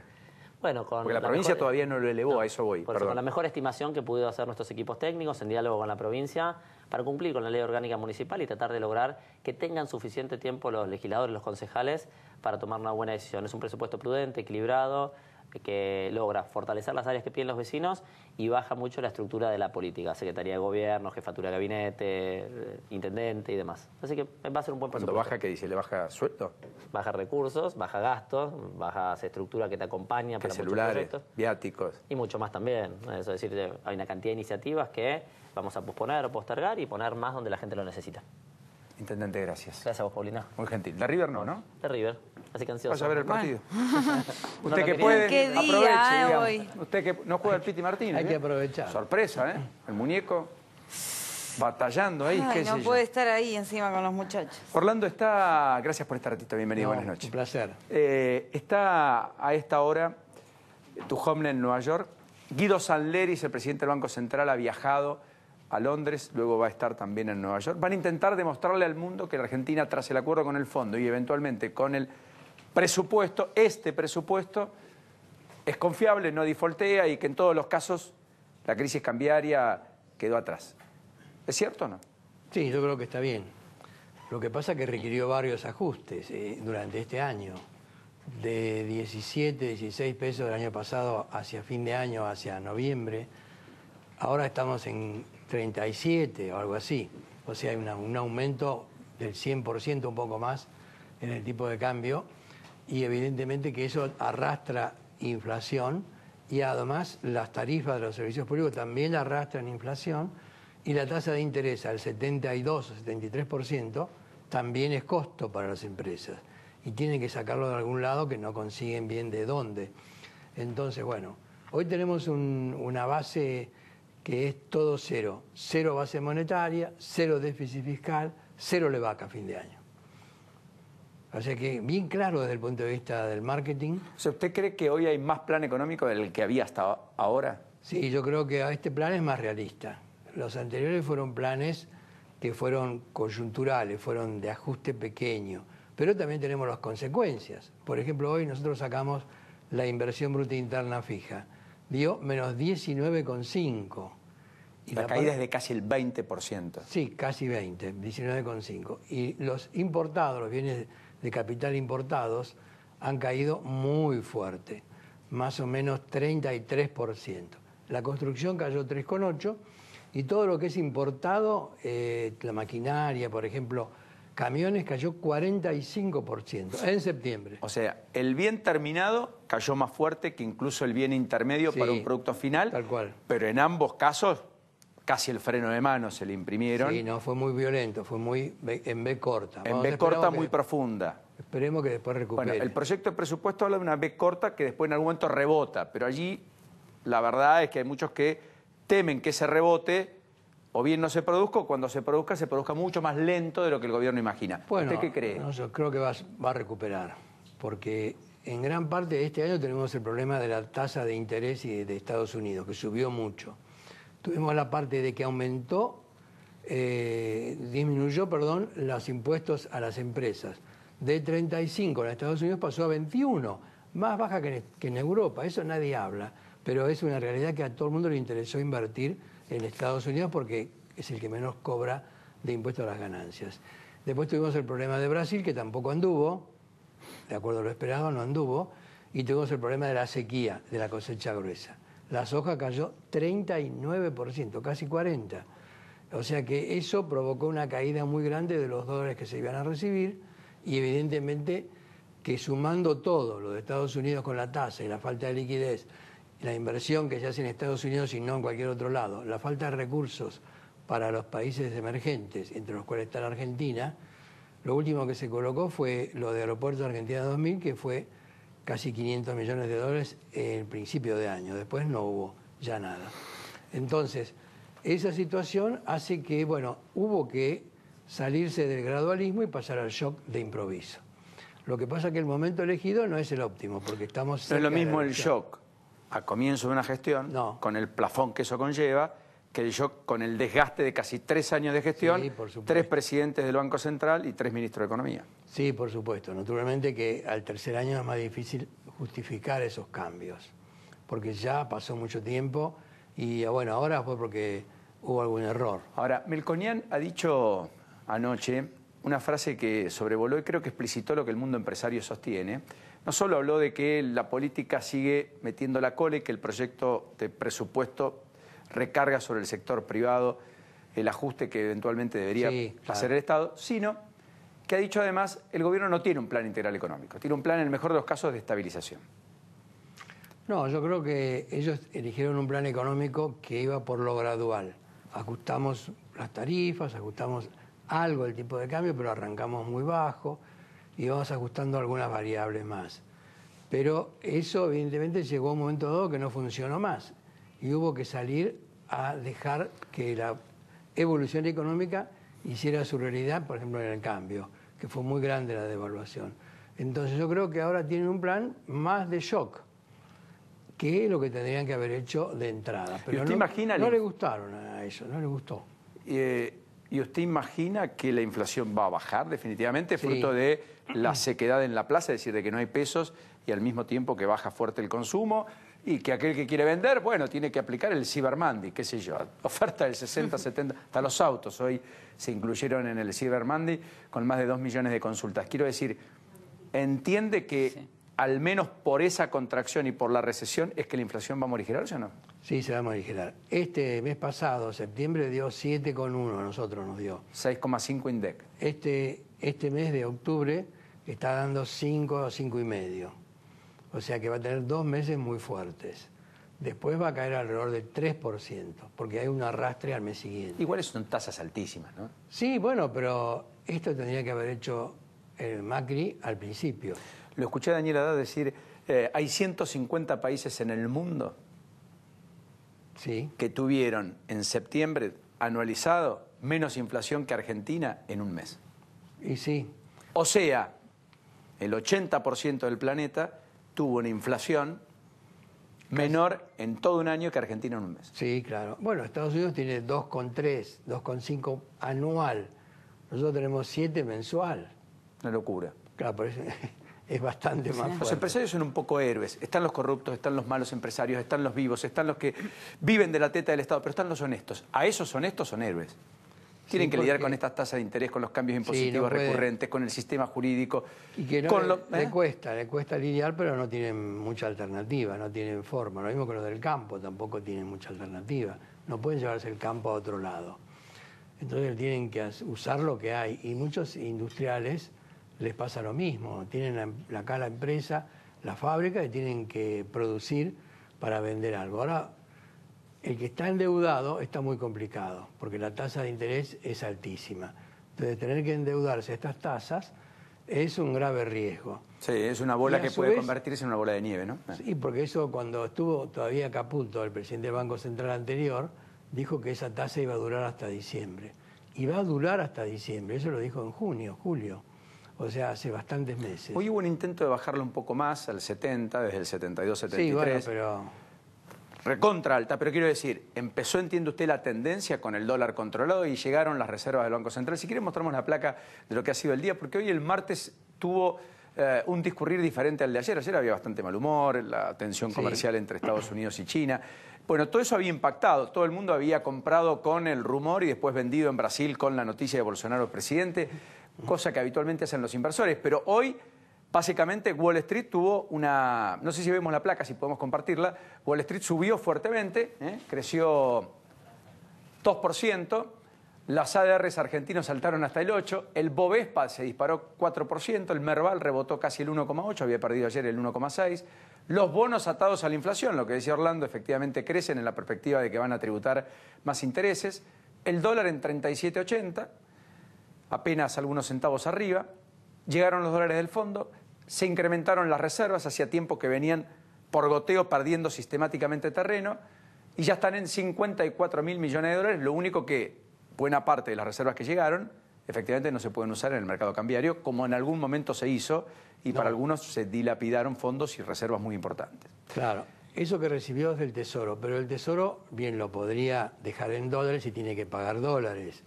Speaker 8: Bueno,
Speaker 5: porque la provincia todavía no lo elevó, a eso voy.
Speaker 8: Con la mejor estimación que pudieron hacer nuestros equipos técnicos en diálogo con la provincia para cumplir con la ley orgánica municipal y tratar de lograr que tengan suficiente tiempo los legisladores, los concejales, para tomar una buena decisión. Es un presupuesto prudente, equilibrado, que logra fortalecer las áreas que piden los vecinos y baja mucho la estructura de la política, Secretaría de Gobierno, Jefatura de Gabinete, Intendente y demás. Así que va a ser un buen presupuesto.
Speaker 5: ¿Cuándo baja qué dice? ¿Le baja sueldo?
Speaker 8: Baja recursos, baja gastos, baja estructura que te acompaña para
Speaker 5: celulares, viáticos.
Speaker 8: Y mucho más también. Es decir, hay una cantidad de iniciativas que vamos a posponer o postergar y poner más donde la gente lo necesita.
Speaker 5: Intendente, gracias.
Speaker 8: Gracias a vos, Paulina.
Speaker 5: Muy gentil. De River no.
Speaker 8: De River. Así que ansioso.
Speaker 5: Vaya a ver el partido.
Speaker 6: Bueno.
Speaker 5: Usted que puede,
Speaker 6: ¿Qué día,
Speaker 5: aproveche,
Speaker 6: hoy?
Speaker 5: Usted que no juega el Piti Martínez.
Speaker 9: Hay que aprovechar.
Speaker 5: Sorpresa, ¿eh? El muñeco batallando ahí.
Speaker 6: Ay, no puede estar ahí encima con los muchachos.
Speaker 5: Orlando está... Gracias por este ratito. Bienvenido. Buenas noches.
Speaker 9: Un placer.
Speaker 5: Está a esta hora tu homeland en Nueva York. Guido Sanleris, el presidente del Banco Central, ha viajado a Londres, luego va a estar también en Nueva York. Van a intentar demostrarle al mundo que la Argentina, tras el acuerdo con el fondo y eventualmente con el presupuesto, este presupuesto es confiable, no defaultea y que en todos los casos la crisis cambiaria quedó atrás. ¿Es cierto o no?
Speaker 9: Sí, yo creo que está bien. Lo que pasa es que requirió varios ajustes durante este año. De 17, 16 pesos del año pasado hacia fin de año, hacia noviembre. Ahora estamos en 37 o algo así. O sea, hay un aumento del 100%, un poco más, en el tipo de cambio. Y evidentemente que eso arrastra inflación y además las tarifas de los servicios públicos también arrastran inflación y la tasa de interés al 72 o 73% también es costo para las empresas. Y tienen que sacarlo de algún lado que no consiguen bien de dónde. Entonces, bueno, hoy tenemos una base que es todo cero. Cero base monetaria, cero déficit fiscal, cero levaca a fin de año. O sea que bien claro desde el punto de vista del marketing.
Speaker 5: O sea, ¿usted cree que hoy hay más plan económico del que había hasta ahora?
Speaker 9: Sí, yo creo que este plan es más realista. Los anteriores fueron planes que fueron coyunturales, fueron de ajuste pequeño. Pero también tenemos las consecuencias. Por ejemplo, hoy nosotros sacamos la inversión bruta interna fija. Dio menos 19,5.
Speaker 5: La caída es de casi el 20%.
Speaker 9: Sí, casi 20, 19,5. Y los importados, los bienes de capital importados, han caído muy fuerte, más o menos 33%. La construcción cayó 3,8% Y todo lo que es importado, la maquinaria, por ejemplo, camiones, cayó 45% en septiembre.
Speaker 5: O sea, el bien terminado cayó más fuerte que incluso el bien intermedio para un producto final.
Speaker 9: Tal cual.
Speaker 5: Pero en ambos casos, casi el freno de mano se le imprimieron.
Speaker 9: Sí, no, fue muy violento, fue muy en B corta.
Speaker 5: En B corta muy profunda.
Speaker 9: Esperemos que después recupere.
Speaker 5: Bueno, el proyecto de presupuesto habla de una B corta que después en algún momento rebota, pero allí la verdad es que hay muchos que temen que ese rebote o bien no se produzca, o cuando se produzca mucho más lento de lo que el gobierno imagina.
Speaker 9: Bueno,
Speaker 5: ¿Usted qué cree?
Speaker 9: No, yo creo que va a recuperar, porque en gran parte de este año tenemos el problema de la tasa de interés de Estados Unidos, que subió mucho. Tuvimos la parte de que disminuyó, los impuestos a las empresas. De 35 en Estados Unidos pasó a 21, más baja que en Europa. Eso nadie habla, pero es una realidad que a todo el mundo le interesó invertir en Estados Unidos porque es el que menos cobra de impuestos a las ganancias. Después tuvimos el problema de Brasil, que tampoco anduvo, de acuerdo a lo esperado, no anduvo, y tuvimos el problema de la sequía, de la cosecha gruesa. La soja cayó 39%, casi 40%. O sea que eso provocó una caída muy grande de los dólares que se iban a recibir y evidentemente que sumando todo, lo de Estados Unidos con la tasa y la falta de liquidez, la inversión que se hace en Estados Unidos y no en cualquier otro lado, la falta de recursos para los países emergentes, entre los cuales está la Argentina, lo último que se colocó fue lo de Aeropuertos Argentina 2000, que fue casi 500 millones de dólares en el principio de año. Después no hubo ya nada. Entonces, esa situación hace que, bueno, hubo que salirse del gradualismo y pasar al shock de improviso. Lo que pasa es que el momento elegido no es el óptimo, porque estamos...
Speaker 5: No es lo mismo el shock a comienzo de una gestión, con el plafón que eso conlleva, que el shock con el desgaste de casi 3 años de gestión, 3 presidentes del Banco Central y 3 ministros de Economía.
Speaker 9: Sí, por supuesto. Naturalmente que al tercer año es más difícil justificar esos cambios, porque ya pasó mucho tiempo y bueno, ahora fue porque hubo algún error.
Speaker 5: Ahora, Melconian ha dicho anoche una frase que sobrevoló y creo que explicitó lo que el mundo empresario sostiene. No solo habló de que la política sigue metiendo la cola y que el proyecto de presupuesto recarga sobre el sector privado el ajuste que eventualmente debería hacer el Estado, sino que ha dicho además el gobierno no tiene un plan integral económico, tiene un plan en el mejor de los casos de estabilización.
Speaker 9: No, yo creo que ellos eligieron un plan económico que iba por lo gradual. Ajustamos las tarifas, ajustamos algo el tipo de cambio, pero arrancamos muy bajo y vamos ajustando algunas variables más. Pero eso evidentemente llegó a un momento dado que no funcionó más y hubo que salir a dejar que la evolución económica hiciera su realidad, por ejemplo, en el cambio, que fue muy grande la devaluación. Entonces yo creo que ahora tienen un plan más de shock, que es lo que tendrían que haber hecho de entrada. Pero no le gustaron a ellos, no les gustó.
Speaker 5: ¿Y usted imagina que la inflación va a bajar definitivamente, fruto de la sequedad en la plaza, es decir, de que no hay pesos y al mismo tiempo que baja fuerte el consumo y que aquel que quiere vender, bueno, tiene que aplicar el Cyber Monday, qué sé yo, oferta del 60, 70, hasta los autos hoy se incluyeron en el Cyber Monday con más de 2 millones de consultas. Quiero decir, ¿entiende que al menos por esa contracción y por la recesión es que la inflación va a morigerarse o no?
Speaker 9: Sí, se va a morigerar. Este mes pasado, septiembre, dio 7,1 a nosotros nos dio.
Speaker 5: 6,5 INDEC.
Speaker 9: Este mes de octubre está dando 5 o 5,5. O sea que va a tener 2 meses muy fuertes. Después va a caer alrededor del 3%, porque hay un arrastre al mes siguiente.
Speaker 5: Igual son tasas altísimas, ¿no?
Speaker 9: Sí, bueno, pero esto tendría que haber hecho el Macri al principio.
Speaker 5: Lo escuché a Daniel Haddad decir, hay 150 países en el mundo que tuvieron en septiembre anualizado menos inflación que Argentina en un mes.
Speaker 9: Y sí.
Speaker 5: O sea, el 80% del planeta tuvo una inflación menor en todo un año que Argentina en un mes.
Speaker 9: Sí, claro. Bueno, Estados Unidos tiene 2,3, 2,5 anual. Nosotros tenemos 7 mensual.
Speaker 5: Una locura.
Speaker 9: Claro, por eso es bastante más fuerte.
Speaker 5: Los empresarios son un poco héroes. Están los corruptos, están los malos empresarios, están los vivos, están los que viven de la teta del Estado, pero están los honestos. A esos honestos son héroes. Tienen que lidiar con estas tasas de interés, con los cambios impositivos recurrentes, con el sistema jurídico.
Speaker 9: Y que le cuesta lidiar, pero no tienen mucha alternativa, no tienen forma. Lo mismo que los del campo, tampoco tienen mucha alternativa. no pueden llevarse el campo a otro lado. Entonces tienen que usar lo que hay. Y muchos industriales les pasa lo mismo. Tienen acá la empresa, la fábrica, y tienen que producir para vender algo. Ahora, el que está endeudado está muy complicado, porque la tasa de interés es altísima. Entonces, tener que endeudarse a estas tasas es un grave riesgo.
Speaker 5: Sí, es una bola que puede convertirse en una bola de nieve, ¿no?
Speaker 9: Sí, porque eso cuando estuvo todavía Caputo, el presidente del Banco Central anterior, dijo que esa tasa iba a durar hasta diciembre. Y va a durar hasta diciembre, eso lo dijo en junio, julio. O sea, hace bastantes meses.
Speaker 5: Hoy hubo un intento de bajarlo un poco más, al 70, desde el 72, 73.
Speaker 9: Sí, bueno, pero...
Speaker 5: Recontra alta, pero quiero decir, empezó, entiende usted, la tendencia con el dólar controlado y llegaron las reservas del Banco Central. Si quiere mostramos la placa de lo que ha sido el día, porque hoy el martes tuvo un discurrir diferente al de ayer. Ayer había bastante mal humor, la tensión comercial entre Estados Unidos y China. Bueno, todo eso había impactado, todo el mundo había comprado con el rumor y después vendido en Brasil con la noticia de Bolsonaro presidente, cosa que habitualmente hacen los inversores. Pero hoy, básicamente, Wall Street tuvo una... No sé si vemos la placa, si podemos compartirla. Wall Street subió fuertemente, creció 2%. Las ADRs argentinos saltaron hasta el 8%. El Bovespa se disparó 4%. El Merval rebotó casi el 1,8%. Había perdido ayer el 1,6%. Los bonos atados a la inflación, lo que decía Orlando, efectivamente crecen en la perspectiva de que van a tributar más intereses. El dólar en 37,80, apenas algunos centavos arriba. Llegaron los dólares del fondo, se incrementaron las reservas, hacía tiempo que venían por goteo perdiendo sistemáticamente terreno y ya están en 54.000 millones de dólares. Lo único que buena parte de las reservas que llegaron efectivamente no se pueden usar en el mercado cambiario, como en algún momento se hizo, y para algunos se dilapidaron fondos y reservas muy importantes.
Speaker 9: Claro, eso que recibió es del Tesoro, pero el Tesoro bien lo podría dejar en dólares y tiene que pagar dólares,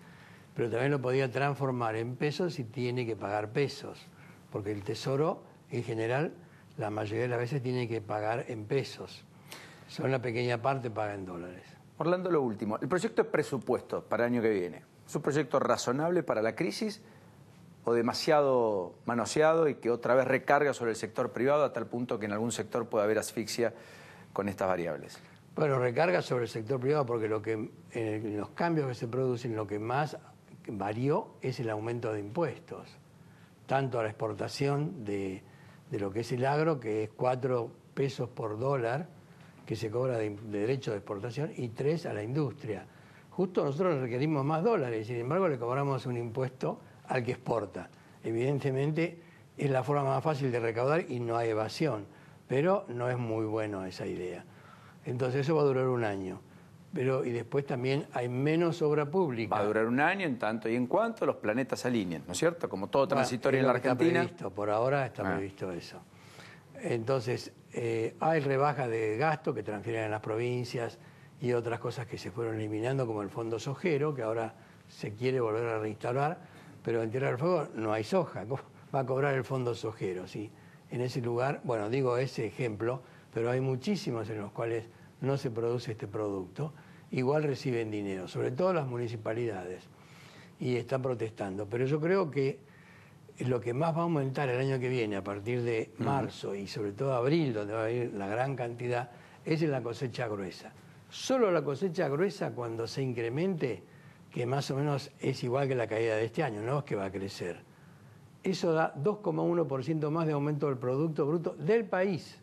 Speaker 9: pero también lo podía transformar en pesos y tiene que pagar pesos, porque el Tesoro, en general, la mayoría de las veces tiene que pagar en pesos. Solo una pequeña parte paga en dólares.
Speaker 5: Orlando, lo último. El proyecto de presupuesto para el año que viene, ¿es un proyecto razonable para la crisis o demasiado manoseado y que otra vez recarga sobre el sector privado a tal punto que en algún sector pueda haber asfixia con estas variables?
Speaker 9: Bueno, recarga sobre el sector privado porque en los cambios que se producen, lo que más varió es el aumento de impuestos, tanto a la exportación de lo que es el agro, que es 4 pesos por dólar que se cobra de derecho de exportación, y 3 a la industria. Justo nosotros requerimos más dólares, sin embargo le cobramos un impuesto al que exporta. Evidentemente es la forma más fácil de recaudar y no hay evasión, pero no es muy bueno esa idea. Entonces eso va a durar un año. Y después también hay menos obra pública.
Speaker 5: Va a durar un año en tanto y en cuanto los planetas se alineen, ¿no es cierto? Como todo transitorio en la Argentina.
Speaker 9: Está previsto, por ahora está previsto eso. Entonces, hay rebajas de gasto que transfieren a las provincias y otras cosas que se fueron eliminando, como el fondo sojero, que ahora se quiere volver a reinstalar, pero en Tierra del Fuego no hay soja. ¿Cómo va a cobrar el fondo sojero? ¿Sí? En ese lugar, bueno, digo ese ejemplo, pero hay muchísimos en los cuales no se produce este producto, igual reciben dinero, sobre todo las municipalidades, y están protestando. Pero yo creo que lo que más va a aumentar el año que viene, a partir de marzo y sobre todo abril, donde va a haber la gran cantidad, es en la cosecha gruesa. Solo la cosecha gruesa, cuando se incremente, que más o menos es igual que la caída de este año, no es que va a crecer, eso da 2,1% más de aumento del Producto Bruto del país.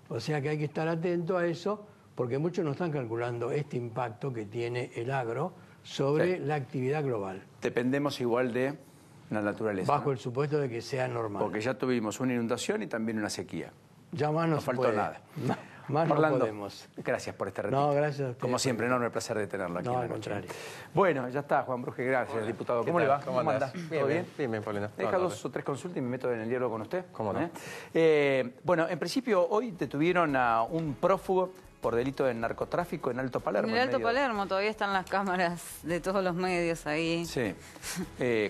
Speaker 9: O sea que hay que estar atento a eso, porque muchos no están calculando este impacto que tiene el agro sobre la actividad global.
Speaker 5: Dependemos igual de la naturaleza.
Speaker 9: Bajo el supuesto de que sea normal.
Speaker 5: Porque ya tuvimos una inundación y también una sequía.
Speaker 9: Ya más no
Speaker 5: faltó
Speaker 9: puede.
Speaker 5: Nada.
Speaker 9: Más
Speaker 5: Orlando,
Speaker 9: no podemos.
Speaker 5: Gracias por este ratito.
Speaker 9: No, gracias a ustedes.
Speaker 5: Como siempre, enorme placer de tenerlo aquí.
Speaker 9: No,
Speaker 5: en
Speaker 9: al
Speaker 5: la noche.
Speaker 9: contrario.
Speaker 5: Bueno, ya está, Juan Bruje, gracias, diputado. ¿Cómo le va?
Speaker 10: ¿Cómo andás?
Speaker 5: ¿Todo bien?
Speaker 10: Bien, Paulina.
Speaker 5: Deja 2 o 3 consultas y me meto en el diálogo con usted.
Speaker 10: ¿Cómo no?
Speaker 5: Bueno, en principio, hoy detuvieron a un prófugo por delito de narcotráfico en Alto Palermo.
Speaker 7: En el Alto Palermo todavía están las cámaras de todos los medios ahí.
Speaker 5: Sí.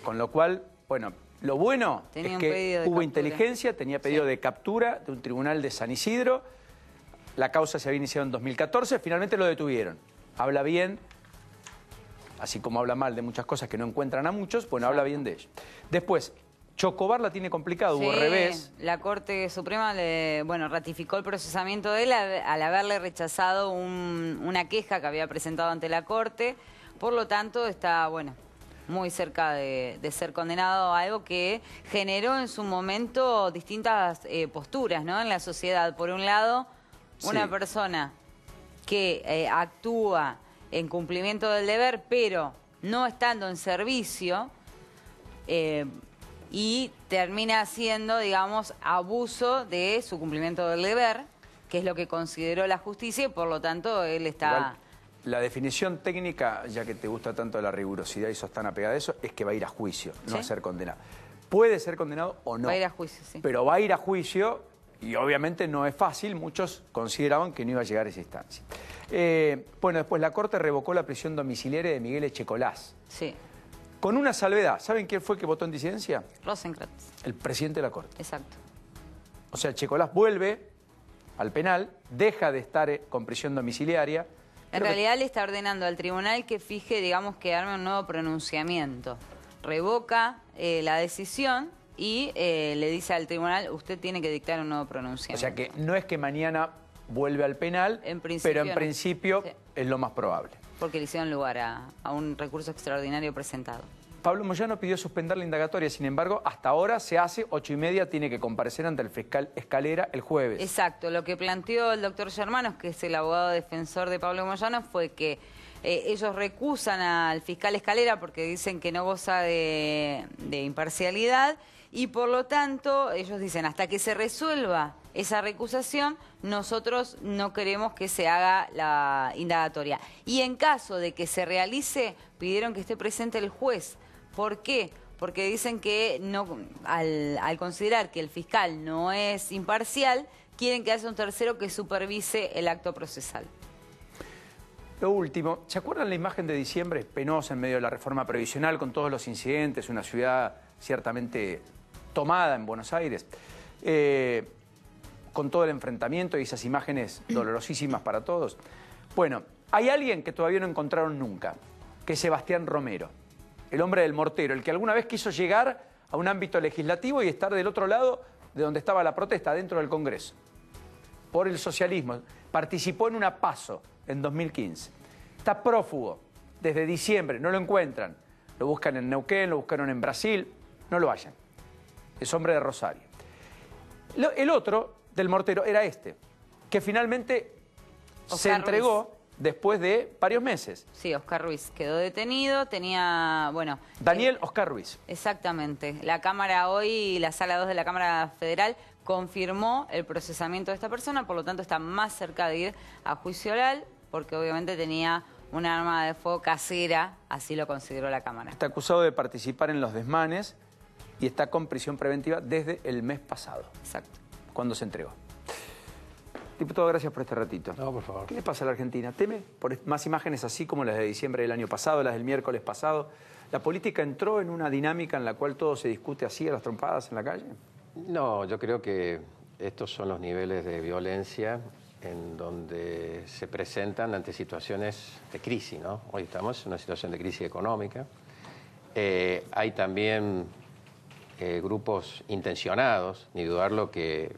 Speaker 5: Con lo cual, bueno, lo bueno es que hubo inteligencia, tenía pedido de captura de un tribunal de San Isidro. La causa se había iniciado en 2014, finalmente lo detuvieron. Habla bien, así como habla mal de muchas cosas que no encuentran a muchos, bueno, habla bien de ello. Después, Chocobar la tiene complicado, hubo
Speaker 7: Sí,
Speaker 5: revés.
Speaker 7: la Corte Suprema ratificó el procesamiento de él al haberle rechazado una queja que había presentado ante la Corte. Por lo tanto, está, muy cerca de ser condenado a algo que generó en su momento distintas posturas, ¿no?, en la sociedad. Por un lado, una persona que actúa en cumplimiento del deber, pero no estando en servicio, y termina haciendo, digamos, abuso de su cumplimiento del deber, que es lo que consideró la justicia, y por lo tanto él está...
Speaker 5: Igual, la definición técnica, ya que te gusta tanto la rigurosidad y sos tan apegada a eso, es que va a ir a juicio, no a ser condenado. Puede ser condenado o no.
Speaker 7: Va a ir a juicio, sí.
Speaker 5: Pero va a ir a juicio y obviamente no es fácil. Muchos consideraban que no iba a llegar a esa instancia. Después la Corte revocó la prisión domiciliaria de Miguel Echecolás.
Speaker 7: Sí.
Speaker 5: Con una salvedad. ¿Saben quién fue que votó en disidencia?
Speaker 7: Rosenkrantz.
Speaker 5: El presidente de la Corte.
Speaker 7: Exacto.
Speaker 5: O sea, Echecolás vuelve al penal, deja de estar con prisión domiciliaria.
Speaker 7: En realidad le está ordenando al tribunal que fije, digamos, que arme un nuevo pronunciamiento. Revoca la decisión y le dice al tribunal, usted tiene que dictar un nuevo pronunciamiento.
Speaker 5: O sea que no es que mañana vuelve al penal, pero en principio es lo más probable.
Speaker 7: Porque le hicieron lugar a un recurso extraordinario presentado.
Speaker 5: Pablo Moyano pidió suspender la indagatoria, sin embargo, hasta ahora se hace, 8:30, tiene que comparecer ante el fiscal Escalera el jueves.
Speaker 7: Exacto, lo que planteó el doctor Germanos, que es el abogado defensor de Pablo Moyano, fue que ellos recusan al fiscal Escalera porque dicen que no goza de imparcialidad y por lo tanto ellos dicen hasta que se resuelva esa recusación nosotros no queremos que se haga la indagatoria. Y en caso de que se realice pidieron que esté presente el juez. ¿Por qué? Porque dicen que al considerar que el fiscal no es imparcial, quieren que haya un tercero que supervise el acto procesal.
Speaker 5: Lo último, ¿se acuerdan la imagen de diciembre? Penosa en medio de la reforma previsional, con todos los incidentes, una ciudad ciertamente tomada en Buenos Aires, con todo el enfrentamiento y esas imágenes dolorosísimas para todos. Bueno, hay alguien que todavía no encontraron nunca, que es Sebastián Romero. El hombre del mortero, el que alguna vez quiso llegar a un ámbito legislativo y estar del otro lado de donde estaba la protesta, dentro del Congreso, por el socialismo. Participó en una PASO en 2015. Está prófugo desde diciembre, no lo encuentran. Lo buscan en Neuquén, lo buscaron en Brasil, no lo hallan. Es hombre de Rosario. El otro del mortero era este, que finalmente se entregó después de varios meses.
Speaker 7: Sí, Oscar Ruiz quedó detenido, tenía,
Speaker 5: Daniel Oscar Ruiz.
Speaker 7: Exactamente. La Cámara hoy, la Sala 2 de la Cámara Federal, confirmó el procesamiento de esta persona, por lo tanto está más cerca de ir a juicio oral, porque obviamente tenía un arma de fuego casera, así lo consideró la Cámara.
Speaker 5: Está acusado de participar en los desmanes y está con prisión preventiva desde el mes pasado.
Speaker 7: Exacto.
Speaker 5: Cuando se entregó. Diputado, gracias por este ratito.
Speaker 9: No, por favor.
Speaker 5: ¿Qué le pasa a la Argentina? ¿Teme por más imágenes así como las de diciembre del año pasado, las del miércoles pasado? ¿La política entró en una dinámica en la cual todo se discute así a las trompadas en la calle?
Speaker 10: No, yo creo que estos son los niveles de violencia en donde se presentan ante situaciones de crisis, ¿no? Hoy estamos en una situación de crisis económica. Hay también grupos intencionados, ni dudarlo que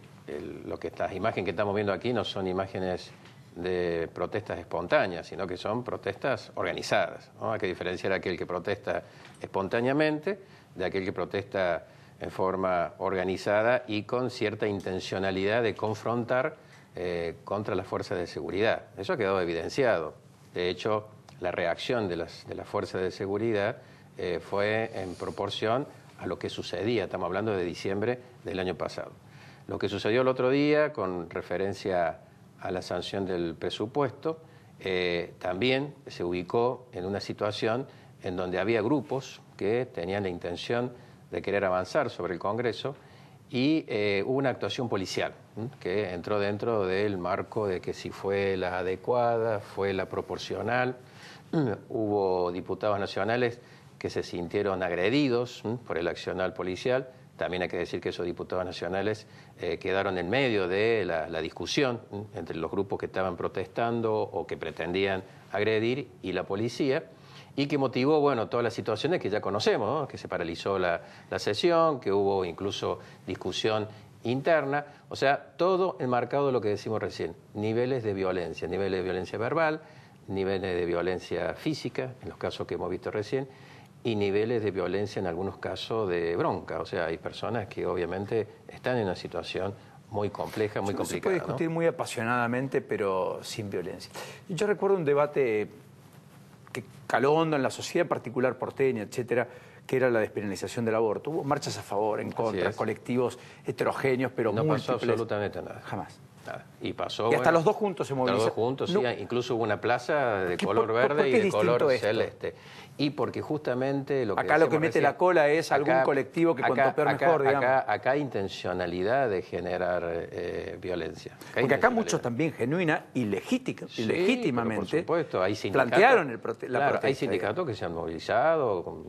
Speaker 10: estas imágenes que estamos viendo aquí no son imágenes de protestas espontáneas, sino que son protestas organizadas, ¿no? Hay que diferenciar aquel que protesta espontáneamente de aquel que protesta en forma organizada y con cierta intencionalidad de confrontar contra las fuerzas de seguridad. Eso ha quedado evidenciado. De hecho, la reacción de las fuerzas de seguridad fue en proporción a lo que sucedía. Estamos hablando de diciembre del año pasado. Lo que sucedió el otro día con referencia a la sanción del presupuesto también se ubicó en una situación en donde había grupos que tenían la intención de querer avanzar sobre el Congreso y hubo una actuación policial que entró dentro del marco de que si fue la adecuada, fue la proporcional. Hubo diputados nacionales que se sintieron agredidos por el accionar policial. También hay que decir que esos diputados nacionales quedaron en medio de la discusión entre los grupos que estaban protestando o que pretendían agredir y la policía. y que motivó, bueno, todas las situaciones que ya conocemos, ¿no? Que se paralizó la sesión, que hubo incluso discusión interna, o sea, todo enmarcado de lo que decimos recién, niveles de violencia verbal, niveles de violencia física, en los casos que hemos visto recién, y niveles de violencia en algunos casos de bronca, o sea, hay personas que obviamente están en una situación muy compleja, muy complicada. Se
Speaker 5: puede discutir, ¿no?, muy apasionadamente, pero sin violencia. Yo recuerdo un debate que caló hondo en la sociedad, en particular porteña, etcétera, que era la despenalización del aborto. Hubo marchas a favor, en contra, colectivos heterogéneos, pero
Speaker 10: no
Speaker 5: múltiples.
Speaker 10: pasó absolutamente nada.
Speaker 5: Jamás.
Speaker 10: Nada. Y pasó,
Speaker 5: y hasta los dos juntos se movilizaron.
Speaker 10: Los dos juntos,
Speaker 5: no.
Speaker 10: Sí. Incluso hubo una plaza de color verde y de color celeste. Y porque justamente lo que
Speaker 5: acá lo que mete la cola es algún colectivo que cuanto peor mejor, digamos.
Speaker 10: Acá hay intencionalidad de generar violencia.
Speaker 5: Porque acá muchos también genuina y legítimamente,
Speaker 10: por supuesto, hay
Speaker 5: plantearon la protesta.
Speaker 10: Hay sindicatos que se han movilizado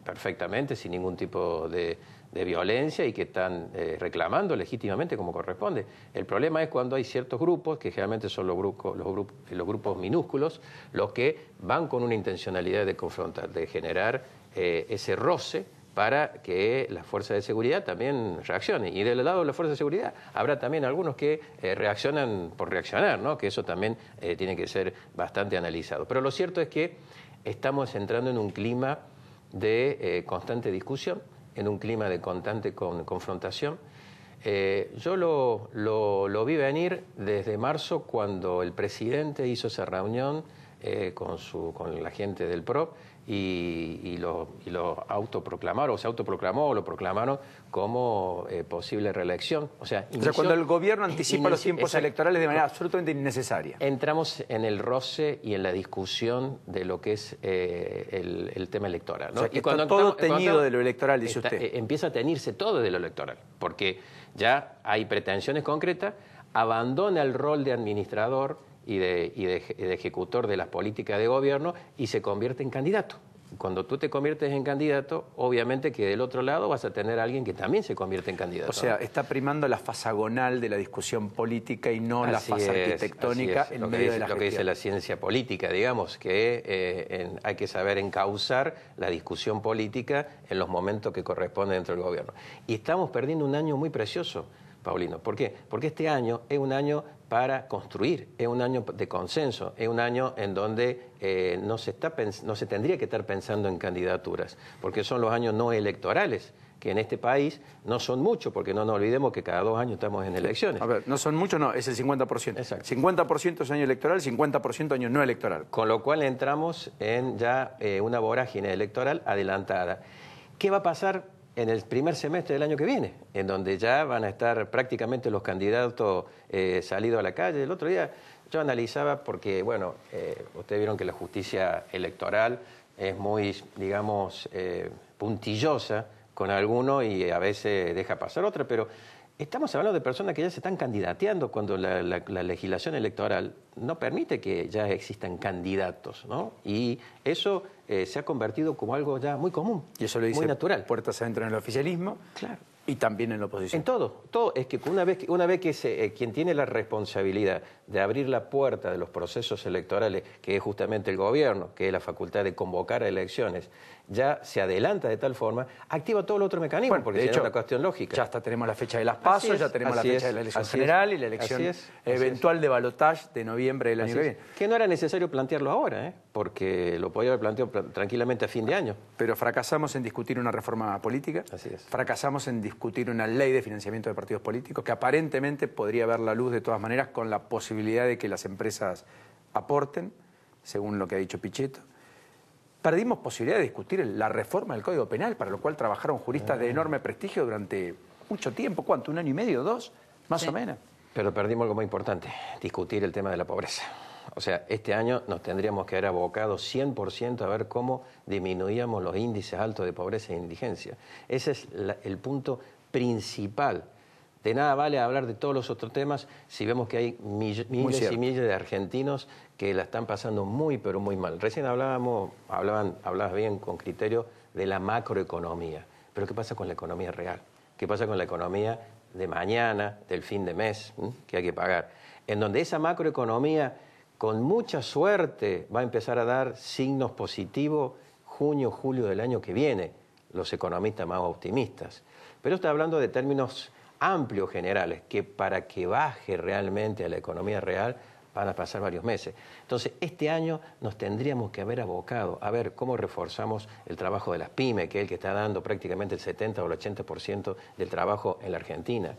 Speaker 10: perfectamente, sin ningún tipo de violencia y que están reclamando legítimamente como corresponde. El problema es cuando hay ciertos grupos, que generalmente son los grupos minúsculos, los que van con una intencionalidad de confrontar, de generar ese roce para que las fuerzas de seguridad también reaccionen. Y del lado de las fuerzas de seguridad habrá también algunos que reaccionan por reaccionar, ¿no? Que eso también tiene que ser bastante analizado. Pero lo cierto es que estamos entrando en un clima de constante discusión, en un clima de constante confrontación. Yo lo vi venir desde marzo, cuando el presidente hizo esa reunión con la gente del PRO y lo autoproclamaron, o se autoproclamó o lo proclamaron como posible reelección. O sea,
Speaker 5: cuando el gobierno anticipa los tiempos electorales de manera absolutamente innecesaria.
Speaker 10: Entramos en el roce y en la discusión de lo que es el tema electoral, ¿no?
Speaker 5: O sea, que está todo teñido de lo electoral, dice usted.
Speaker 10: Empieza a teñirse todo de lo electoral, porque ya hay pretensiones concretas, abandona el rol de administrador y de ejecutor de las políticas de gobierno y se convierte en candidato. Cuando tú te conviertes en candidato, obviamente que del otro lado vas a tener a alguien que también se convierte en candidato.
Speaker 5: O sea, está primando la fase agonal de la discusión política y no la fase arquitectónica en medio de la gestión.
Speaker 10: Lo que dice la ciencia política, digamos, que hay que saber encauzar la discusión política en los momentos que corresponden dentro del gobierno. Y estamos perdiendo un año muy precioso, Paulino. ¿Por qué? Porque este año es un año para construir, es un año de consenso, es un año en donde no se tendría que estar pensando en candidaturas, porque son los años no electorales, que en este país no son muchos, porque no nos olvidemos que cada 2 años estamos en elecciones.
Speaker 5: A ver, no son muchos, no, es el 50%.
Speaker 10: Exacto.
Speaker 5: 50% es año electoral, 50% año no electoral.
Speaker 10: Con lo cual entramos en ya una vorágine electoral adelantada. ¿Qué va a pasar en el primer semestre del año que viene, en donde ya van a estar prácticamente los candidatos salidos a la calle? El otro día yo analizaba, porque, bueno, ustedes vieron que la justicia electoral es muy, digamos, puntillosa con algunos y a veces deja pasar otra, pero estamos hablando de personas que ya se están candidateando cuando la legislación electoral no permite que ya existan candidatos, ¿no? Y eso se ha convertido como algo ya muy común,
Speaker 5: y eso lo dice,
Speaker 10: muy natural.
Speaker 5: Puertas adentro en el oficialismo.
Speaker 10: Claro.
Speaker 5: Y también en la oposición.
Speaker 10: En todo. Es que una vez que quien tiene la responsabilidad de abrir la puerta de los procesos electorales, que es justamente el gobierno, que es la facultad de convocar a elecciones, ya se adelanta de tal forma, activa todo el otro mecanismo, bueno, porque de hecho, es una cuestión lógica.
Speaker 5: Ya hasta tenemos la fecha de las PASO, ya tenemos la fecha de la elección general y la elección eventual de balotaje de noviembre del año que viene.
Speaker 10: Que no era necesario plantearlo ahora, porque lo podía haber planteado tranquilamente a fin de año.
Speaker 5: Pero fracasamos en discutir una reforma política, fracasamos en discutir una ley de financiamiento de partidos políticos, que aparentemente podría ver la luz de todas maneras con la posibilidad de que las empresas aporten, según lo que ha dicho Pichetto. Perdimos posibilidad de discutir la reforma del Código Penal, para lo cual trabajaron juristas de enorme prestigio durante mucho tiempo. ¿Cuánto? ¿1 año y medio? ¿2? Más o menos.
Speaker 10: Pero perdimos algo muy importante, discutir el tema de la pobreza. O sea, este año nos tendríamos que haber abocado 100% a ver cómo disminuíamos los índices altos de pobreza e indigencia. Ese es el punto principal. De nada vale hablar de todos los otros temas si vemos que hay miles y miles de argentinos que la están pasando muy, pero muy mal. Recién hablabas bien con criterio de la macroeconomía. Pero ¿qué pasa con la economía real? ¿Qué pasa con la economía de mañana, del fin de mes, que hay que pagar? En donde esa macroeconomía con mucha suerte va a empezar a dar signos positivos junio, julio del año que viene, los economistas más optimistas. Pero está hablando de términos amplios generales, que para que baje realmente a la economía real van a pasar varios meses. Entonces, este año nos tendríamos que haber abocado a ver cómo reforzamos el trabajo de las pymes, que es el que está dando prácticamente el 70 o el 80% del trabajo en la Argentina.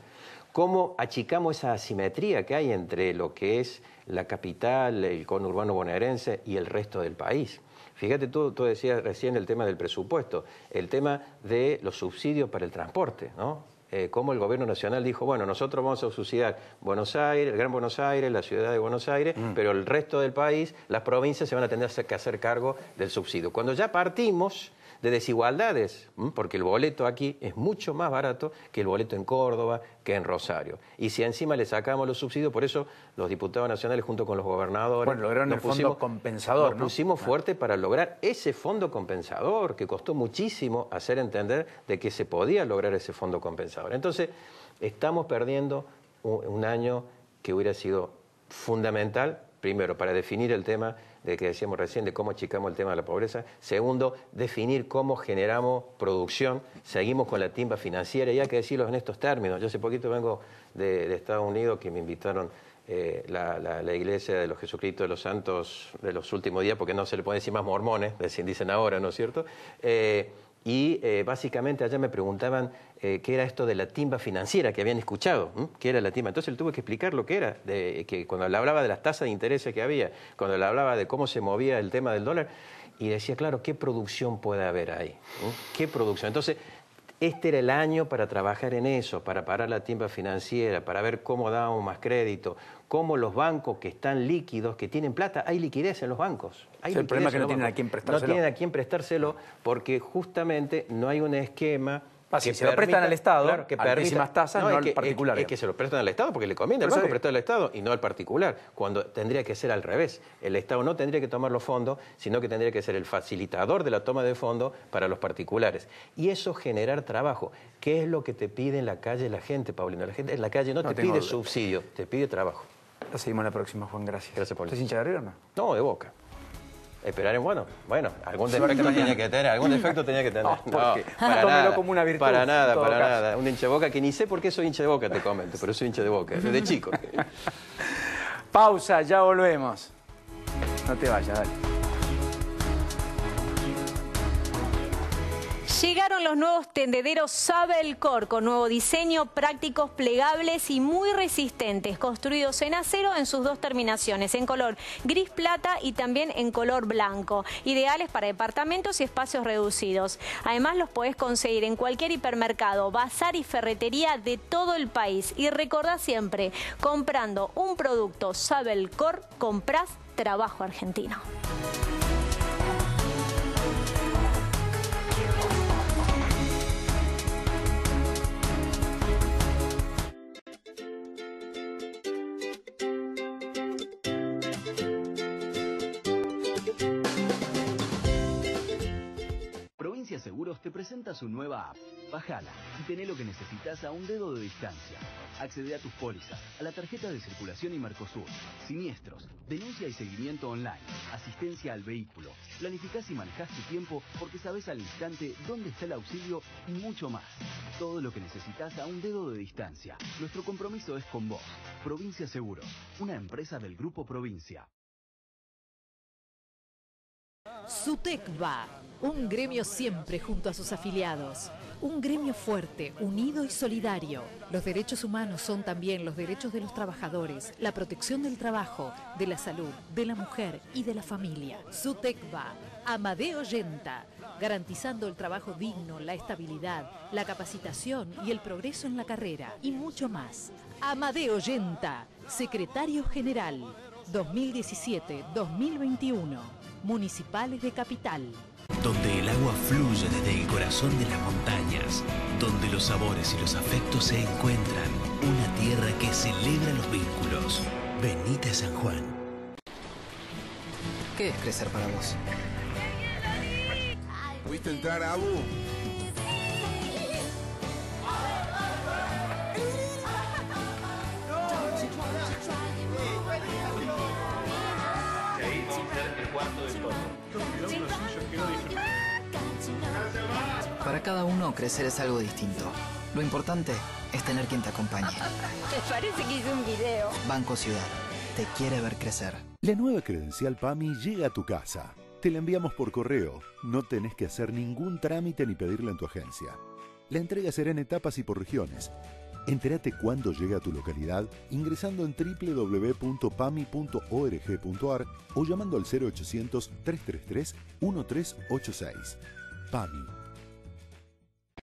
Speaker 10: Cómo achicamos esa asimetría que hay entre lo que es la capital, el conurbano bonaerense y el resto del país. Fíjate, tú decías recién el tema del presupuesto, el tema de los subsidios para el transporte, ¿no? Cómo el gobierno nacional dijo, bueno, nosotros vamos a subsidiar Buenos Aires, el Gran Buenos Aires, la ciudad de Buenos Aires, pero el resto del país, las provincias se van a tener que hacer cargo del subsidio. Cuando ya partimos de desigualdades, porque el boleto aquí es mucho más barato que el boleto en Córdoba, que en Rosario. Y si encima le sacamos los subsidios, por eso los diputados nacionales junto con los gobernadores...
Speaker 5: Bueno, lograron el fondo compensador,
Speaker 10: Nos pusimos fuerte para lograr ese fondo compensador, que costó muchísimo hacer entender de que se podía lograr ese fondo compensador. Entonces, estamos perdiendo un año que hubiera sido fundamental, primero, para definir el tema de que decíamos recién, de cómo achicamos el tema de la pobreza. Segundo, definir cómo generamos producción. Seguimos con la timba financiera, y hay que decirlo en estos términos. Yo hace poquito vengo de Estados Unidos, que me invitaron la iglesia de los Jesucristo de los Santos de los últimos días, porque no se le puede decir más mormones, dicen ahora, ¿no es cierto? Básicamente allá me preguntaban qué era esto de la timba financiera que habían escuchado, qué era la timba. Entonces él tuve que explicar lo que era, que cuando le hablaba de las tasas de intereses que había, cuando le hablaba de cómo se movía el tema del dólar, y decía, claro, ¿qué producción puede haber ahí? ¿Qué producción? Entonces, este era el año para trabajar en eso, para parar la timba financiera, para ver cómo dábamos más crédito, cómo los bancos que están líquidos, que tienen plata, hay liquidez en los bancos.
Speaker 5: El problema es que no tienen a quién prestárselo.
Speaker 10: No tienen a quién prestárselo porque justamente no hay un esquema...
Speaker 5: Si se lo prestan al Estado,
Speaker 10: claro, que
Speaker 5: altísimas tasas, no al particular.
Speaker 10: Es que se lo prestan al Estado porque le conviene al banco prestar al Estado y no al particular, cuando tendría que ser al revés. El Estado no tendría que tomar los fondos, sino que tendría que ser el facilitador de la toma de fondos para los particulares. Y eso generar trabajo. ¿Qué es lo que te pide en la calle la gente, Paulino? La gente en la calle no te pide subsidio, te pide trabajo.
Speaker 5: La seguimos en la próxima, Juan, gracias.
Speaker 10: Gracias, Paulino.
Speaker 5: ¿Estás hincha de River o no?
Speaker 10: No, de Boca. Esperar en bueno, algún defecto tenía que tener, algún defecto tenía que tener.
Speaker 5: No, para nada, como una virtud,
Speaker 10: para nada. Un hincha de Boca que ni sé por qué soy hincha de Boca, te comento, pero soy hincha de Boca, desde chico.
Speaker 5: Pausa, ya volvemos. No te vayas, dale.
Speaker 6: Llegaron los nuevos tendederos Sabelcor con nuevo diseño, prácticos, plegables y muy resistentes, construidos en acero en sus dos terminaciones, en color gris plata y también en color blanco, ideales para departamentos y espacios reducidos. Además los podés conseguir en cualquier hipermercado, bazar y ferretería de todo el país. Y recordá siempre, comprando un producto Sabelcor, comprás trabajo argentino.
Speaker 11: Provincia Seguros te presenta su nueva app. Bájala y tené lo que necesitas a un dedo de distancia. Accede a tus pólizas, a la tarjeta de circulación y Mercosur, siniestros, denuncia y seguimiento online, asistencia al vehículo. Planificás y manejás tu tiempo porque sabés al instante dónde está el auxilio y mucho más. Todo lo que necesitas a un dedo de distancia. Nuestro compromiso es con vos. Provincia Seguros, una empresa del Grupo Provincia.
Speaker 12: SUTECBA, un gremio siempre junto a sus afiliados. Un gremio fuerte, unido y solidario. Los derechos humanos son también los derechos de los trabajadores, la protección del trabajo, de la salud, de la mujer y de la familia. SUTECBA, Amadeo Yenta, garantizando el trabajo digno, la estabilidad, la capacitación y el progreso en la carrera. Y mucho más. Amadeo Yenta, secretario general, 2017-2021. Municipales de Capital.
Speaker 13: Donde el agua fluye desde el corazón de las montañas, donde los sabores y los afectos se encuentran, una tierra que celebra los vínculos. Venite a San Juan.
Speaker 14: ¿Qué es crecer para vos?
Speaker 15: ¿Pudiste entrar a Abu?
Speaker 14: Para cada uno, crecer es algo distinto. Lo importante es tener quien te acompañe.
Speaker 15: Me parece que hice un video.
Speaker 14: Banco Ciudad. Te quiere ver crecer.
Speaker 16: La nueva credencial PAMI llega a tu casa. Te la enviamos por correo. No tenés que hacer ningún trámite ni pedirla en tu agencia. La entrega será en etapas y por regiones. Entérate cuándo llega a tu localidad ingresando en www.pami.org.ar o llamando al 0800-333-1386. PAMI.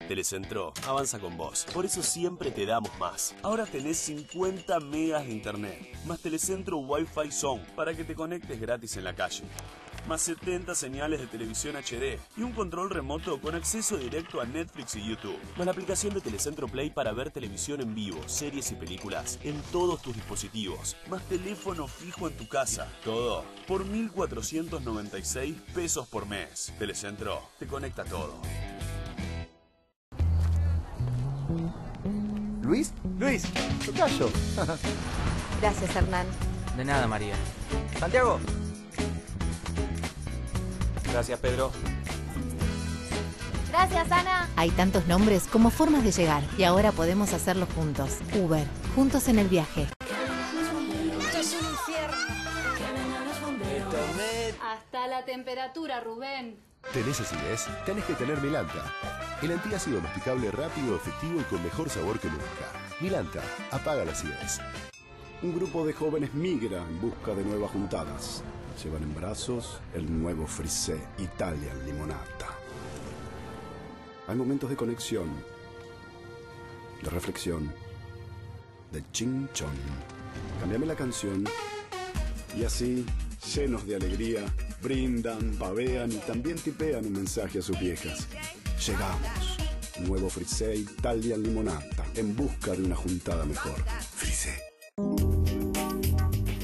Speaker 17: Telecentro avanza con vos, por eso siempre te damos más. Ahora tenés 50 megas de internet, más Telecentro Wi-Fi Zone para que te conectes gratis en la calle. Más 70 señales de televisión HD y un control remoto con acceso directo a Netflix y YouTube. Más la aplicación de Telecentro Play para ver televisión en vivo, series y películas en todos tus dispositivos. Más teléfono fijo en tu casa. Todo por 1.496 pesos por mes. Telecentro te conecta todo.
Speaker 18: ¿Luis? Luis, tocayo.
Speaker 15: Gracias, Hernán.
Speaker 19: De nada, María.
Speaker 5: Santiago. Gracias, Pedro.
Speaker 15: Gracias, Ana.
Speaker 12: Hay tantos nombres como formas de llegar y ahora podemos hacerlo juntos. Uber, juntos en el viaje.
Speaker 15: Esto es un infierno.
Speaker 6: Hasta la temperatura, Rubén.
Speaker 16: ¿Tenés acidez? Tenés que tener Milanta. El antiácido masticable rápido, efectivo y con mejor sabor que nunca. Milanta, apaga la acidez.
Speaker 20: Un grupo de jóvenes migra en busca de nuevas juntadas. Llevan en brazos el nuevo Frisé Italian Limonata. Hay momentos de conexión, de reflexión, de chinchón. Cámbiame la canción y así, llenos de alegría, brindan, babean y también tipean un mensaje a sus viejas. Llegamos. Nuevo Frisé Italian Limonata, en busca de una juntada mejor. Frisé.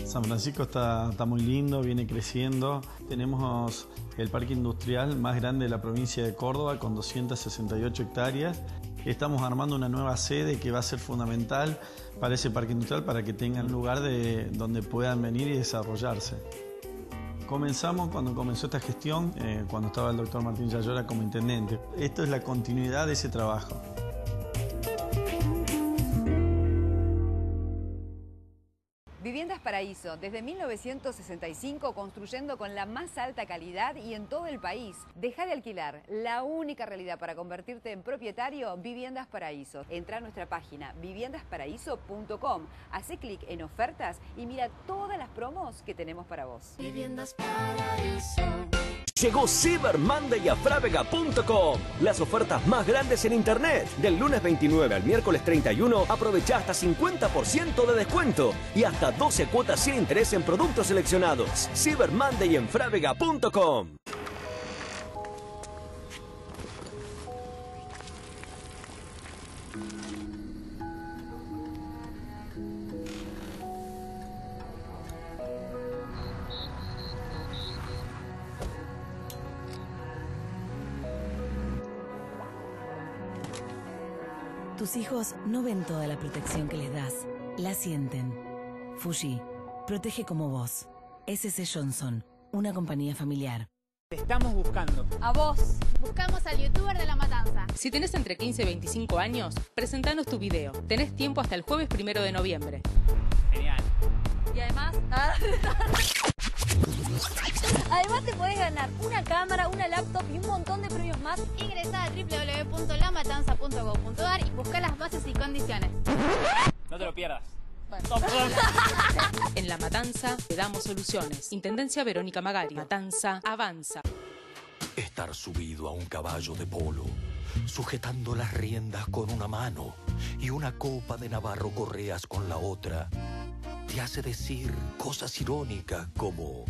Speaker 21: San Francisco está muy lindo, viene creciendo. Tenemos el parque industrial más grande de la provincia de Córdoba con 268 hectáreas. Estamos armando una nueva sede que va a ser fundamental para ese parque industrial para que tengan un lugar donde puedan venir y desarrollarse. Comenzamos cuando comenzó esta gestión, cuando estaba el doctor Martín Yayora como intendente. Esto es la continuidad de ese trabajo.
Speaker 22: Viviendas Paraíso, desde 1965 construyendo con la más alta calidad y en todo el país. Deja de alquilar, la única realidad para convertirte en propietario, Viviendas Paraíso. Entra a nuestra página viviendasparaíso.com, hace clic en ofertas y mira todas las promos que tenemos para vos.
Speaker 23: Viviendas Paraíso.
Speaker 24: Llegó Cyber Monday a Frávega.com. Las ofertas más grandes en internet. Del lunes 29 al miércoles 31, aprovecha hasta 50% de descuento y hasta 12 cuotas sin interés en productos seleccionados. Cyber Monday en Frávega.com.
Speaker 25: Tus hijos no ven toda la protección que les das, la sienten. Fuji, protege como vos. SC Johnson, una compañía familiar.
Speaker 26: Te estamos buscando.
Speaker 6: A vos. Buscamos al youtuber de La Matanza.
Speaker 27: Si tenés entre 15 y 25 años, presentanos tu video. Tenés tiempo hasta el jueves 1 de noviembre.
Speaker 26: Genial.
Speaker 6: Y además... Además te podés ganar una cámara, una laptop y un montón de premios más. Ingresá a www.lamatanza.gov.ar y busca las bases y condiciones.
Speaker 26: No te lo pierdas.
Speaker 27: En La Matanza te damos soluciones. Intendencia Verónica Magari. Matanza avanza.
Speaker 28: Estar subido a un caballo de polo, sujetando las riendas con una mano y una copa de Navarro Correas con la otra, te hace decir cosas irónicas como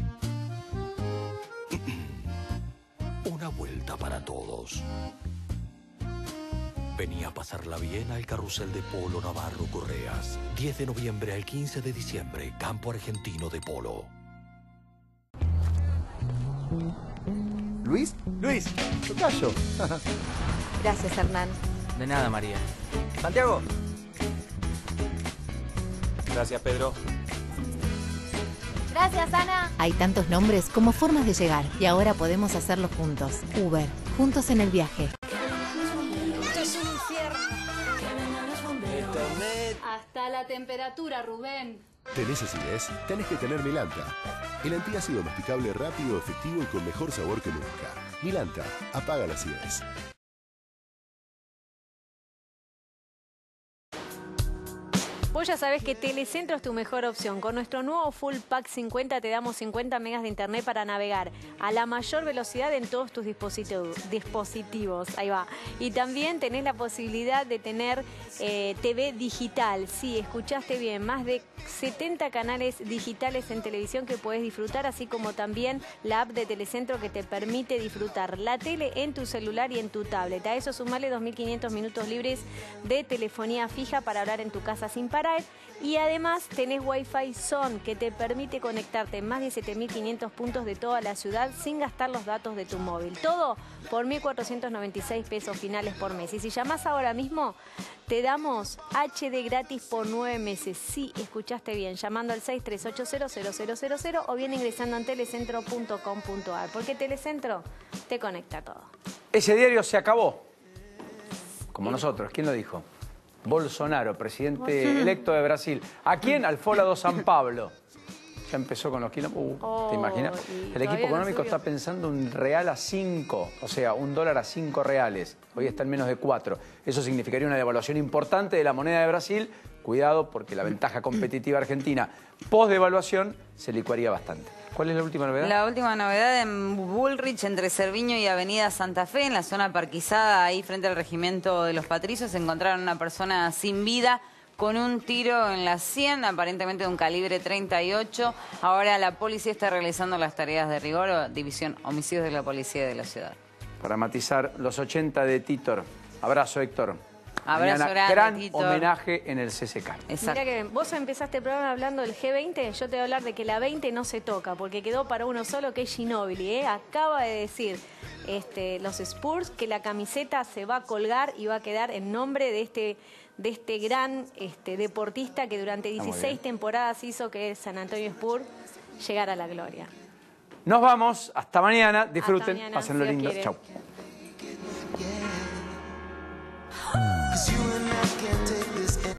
Speaker 28: una vuelta para todos. Venía a pasarla bien al carrusel de polo Navarro Correas. 10 de noviembre al 15 de diciembre, Campo Argentino de Polo.
Speaker 18: ¿Luis? Luis, tocayo.
Speaker 15: Gracias, Hernán.
Speaker 8: De nada, María.
Speaker 5: Santiago. Gracias, Pedro.
Speaker 6: Gracias, Ana.
Speaker 12: Hay tantos nombres como formas de llegar y ahora podemos hacerlo juntos. Uber, juntos en el viaje.
Speaker 1: Hasta la temperatura, Rubén.
Speaker 16: ¿Tenés acidez? Tenés que tener Milanta. El antiácido masticable rápido, efectivo y con mejor sabor que nunca. Milanta, apaga la acidez.
Speaker 6: Vos ya sabés que Telecentro es tu mejor opción. Con nuestro nuevo Full Pack 50 te damos 50 megas de internet para navegar a la mayor velocidad en todos tus dispositivos. Ahí va. Y también tenés la posibilidad de tener TV digital. Sí, escuchaste bien. Más de 70 canales digitales en televisión que podés disfrutar, así como también la app de Telecentro que te permite disfrutar la tele en tu celular y en tu tablet. A eso sumale 2.500 minutos libres de telefonía fija para hablar en tu casa sin parar. Y además tenés Wi-Fi Zone que te permite conectarte en más de 7.500 puntos de toda la ciudad sin gastar los datos de tu móvil. Todo por 1.496 pesos finales por mes. Y si llamás ahora mismo, te damos HD gratis por 9 meses. Sí, escuchaste bien, llamando al 63800000 o bien ingresando en telecentro.com.ar. Porque Telecentro te conecta todo.
Speaker 5: Ese diario se acabó. Como nosotros. ¿Quién lo dijo? Bolsonaro, presidente electo de Brasil. ¿A quién? Al Fólado San Pablo. Ya empezó con los quilombos. ¿Te imaginas? El equipo económico está pensando un real a 5, o sea, un dólar a 5 reales. Hoy está en menos de 4. Eso significaría una devaluación importante de la moneda de Brasil. Cuidado, porque la ventaja competitiva argentina post-devaluación se licuaría bastante. ¿Cuál es la última novedad?
Speaker 2: La última novedad en Bullrich, entre Cerviño y Avenida Santa Fe, en la zona parquizada, ahí frente al regimiento de los Patricios, encontraron una persona sin vida con un tiro en la sien, aparentemente de un calibre 38. Ahora la policía está realizando las tareas de rigor o división homicidios de la policía de la ciudad.
Speaker 5: Para matizar los 80 de Titor. Abrazo, Héctor.
Speaker 2: Abrazo grande,
Speaker 5: gran
Speaker 2: Titor.
Speaker 5: Homenaje en el CCK.
Speaker 6: Mira que vos empezaste el programa hablando del G20, yo te voy a hablar de que la 20 no se toca, porque quedó para uno solo, que es Ginóbili, ¿eh? Acaba de decir los Spurs que la camiseta se va a colgar y va a quedar en nombre de este gran deportista que durante 16 temporadas hizo que San Antonio Spurs llegara a la gloria.
Speaker 5: Nos vamos, hasta mañana, disfruten,
Speaker 6: mañana,
Speaker 5: pásenlo
Speaker 6: si Dios
Speaker 5: lindo,
Speaker 6: quiere.
Speaker 5: chau.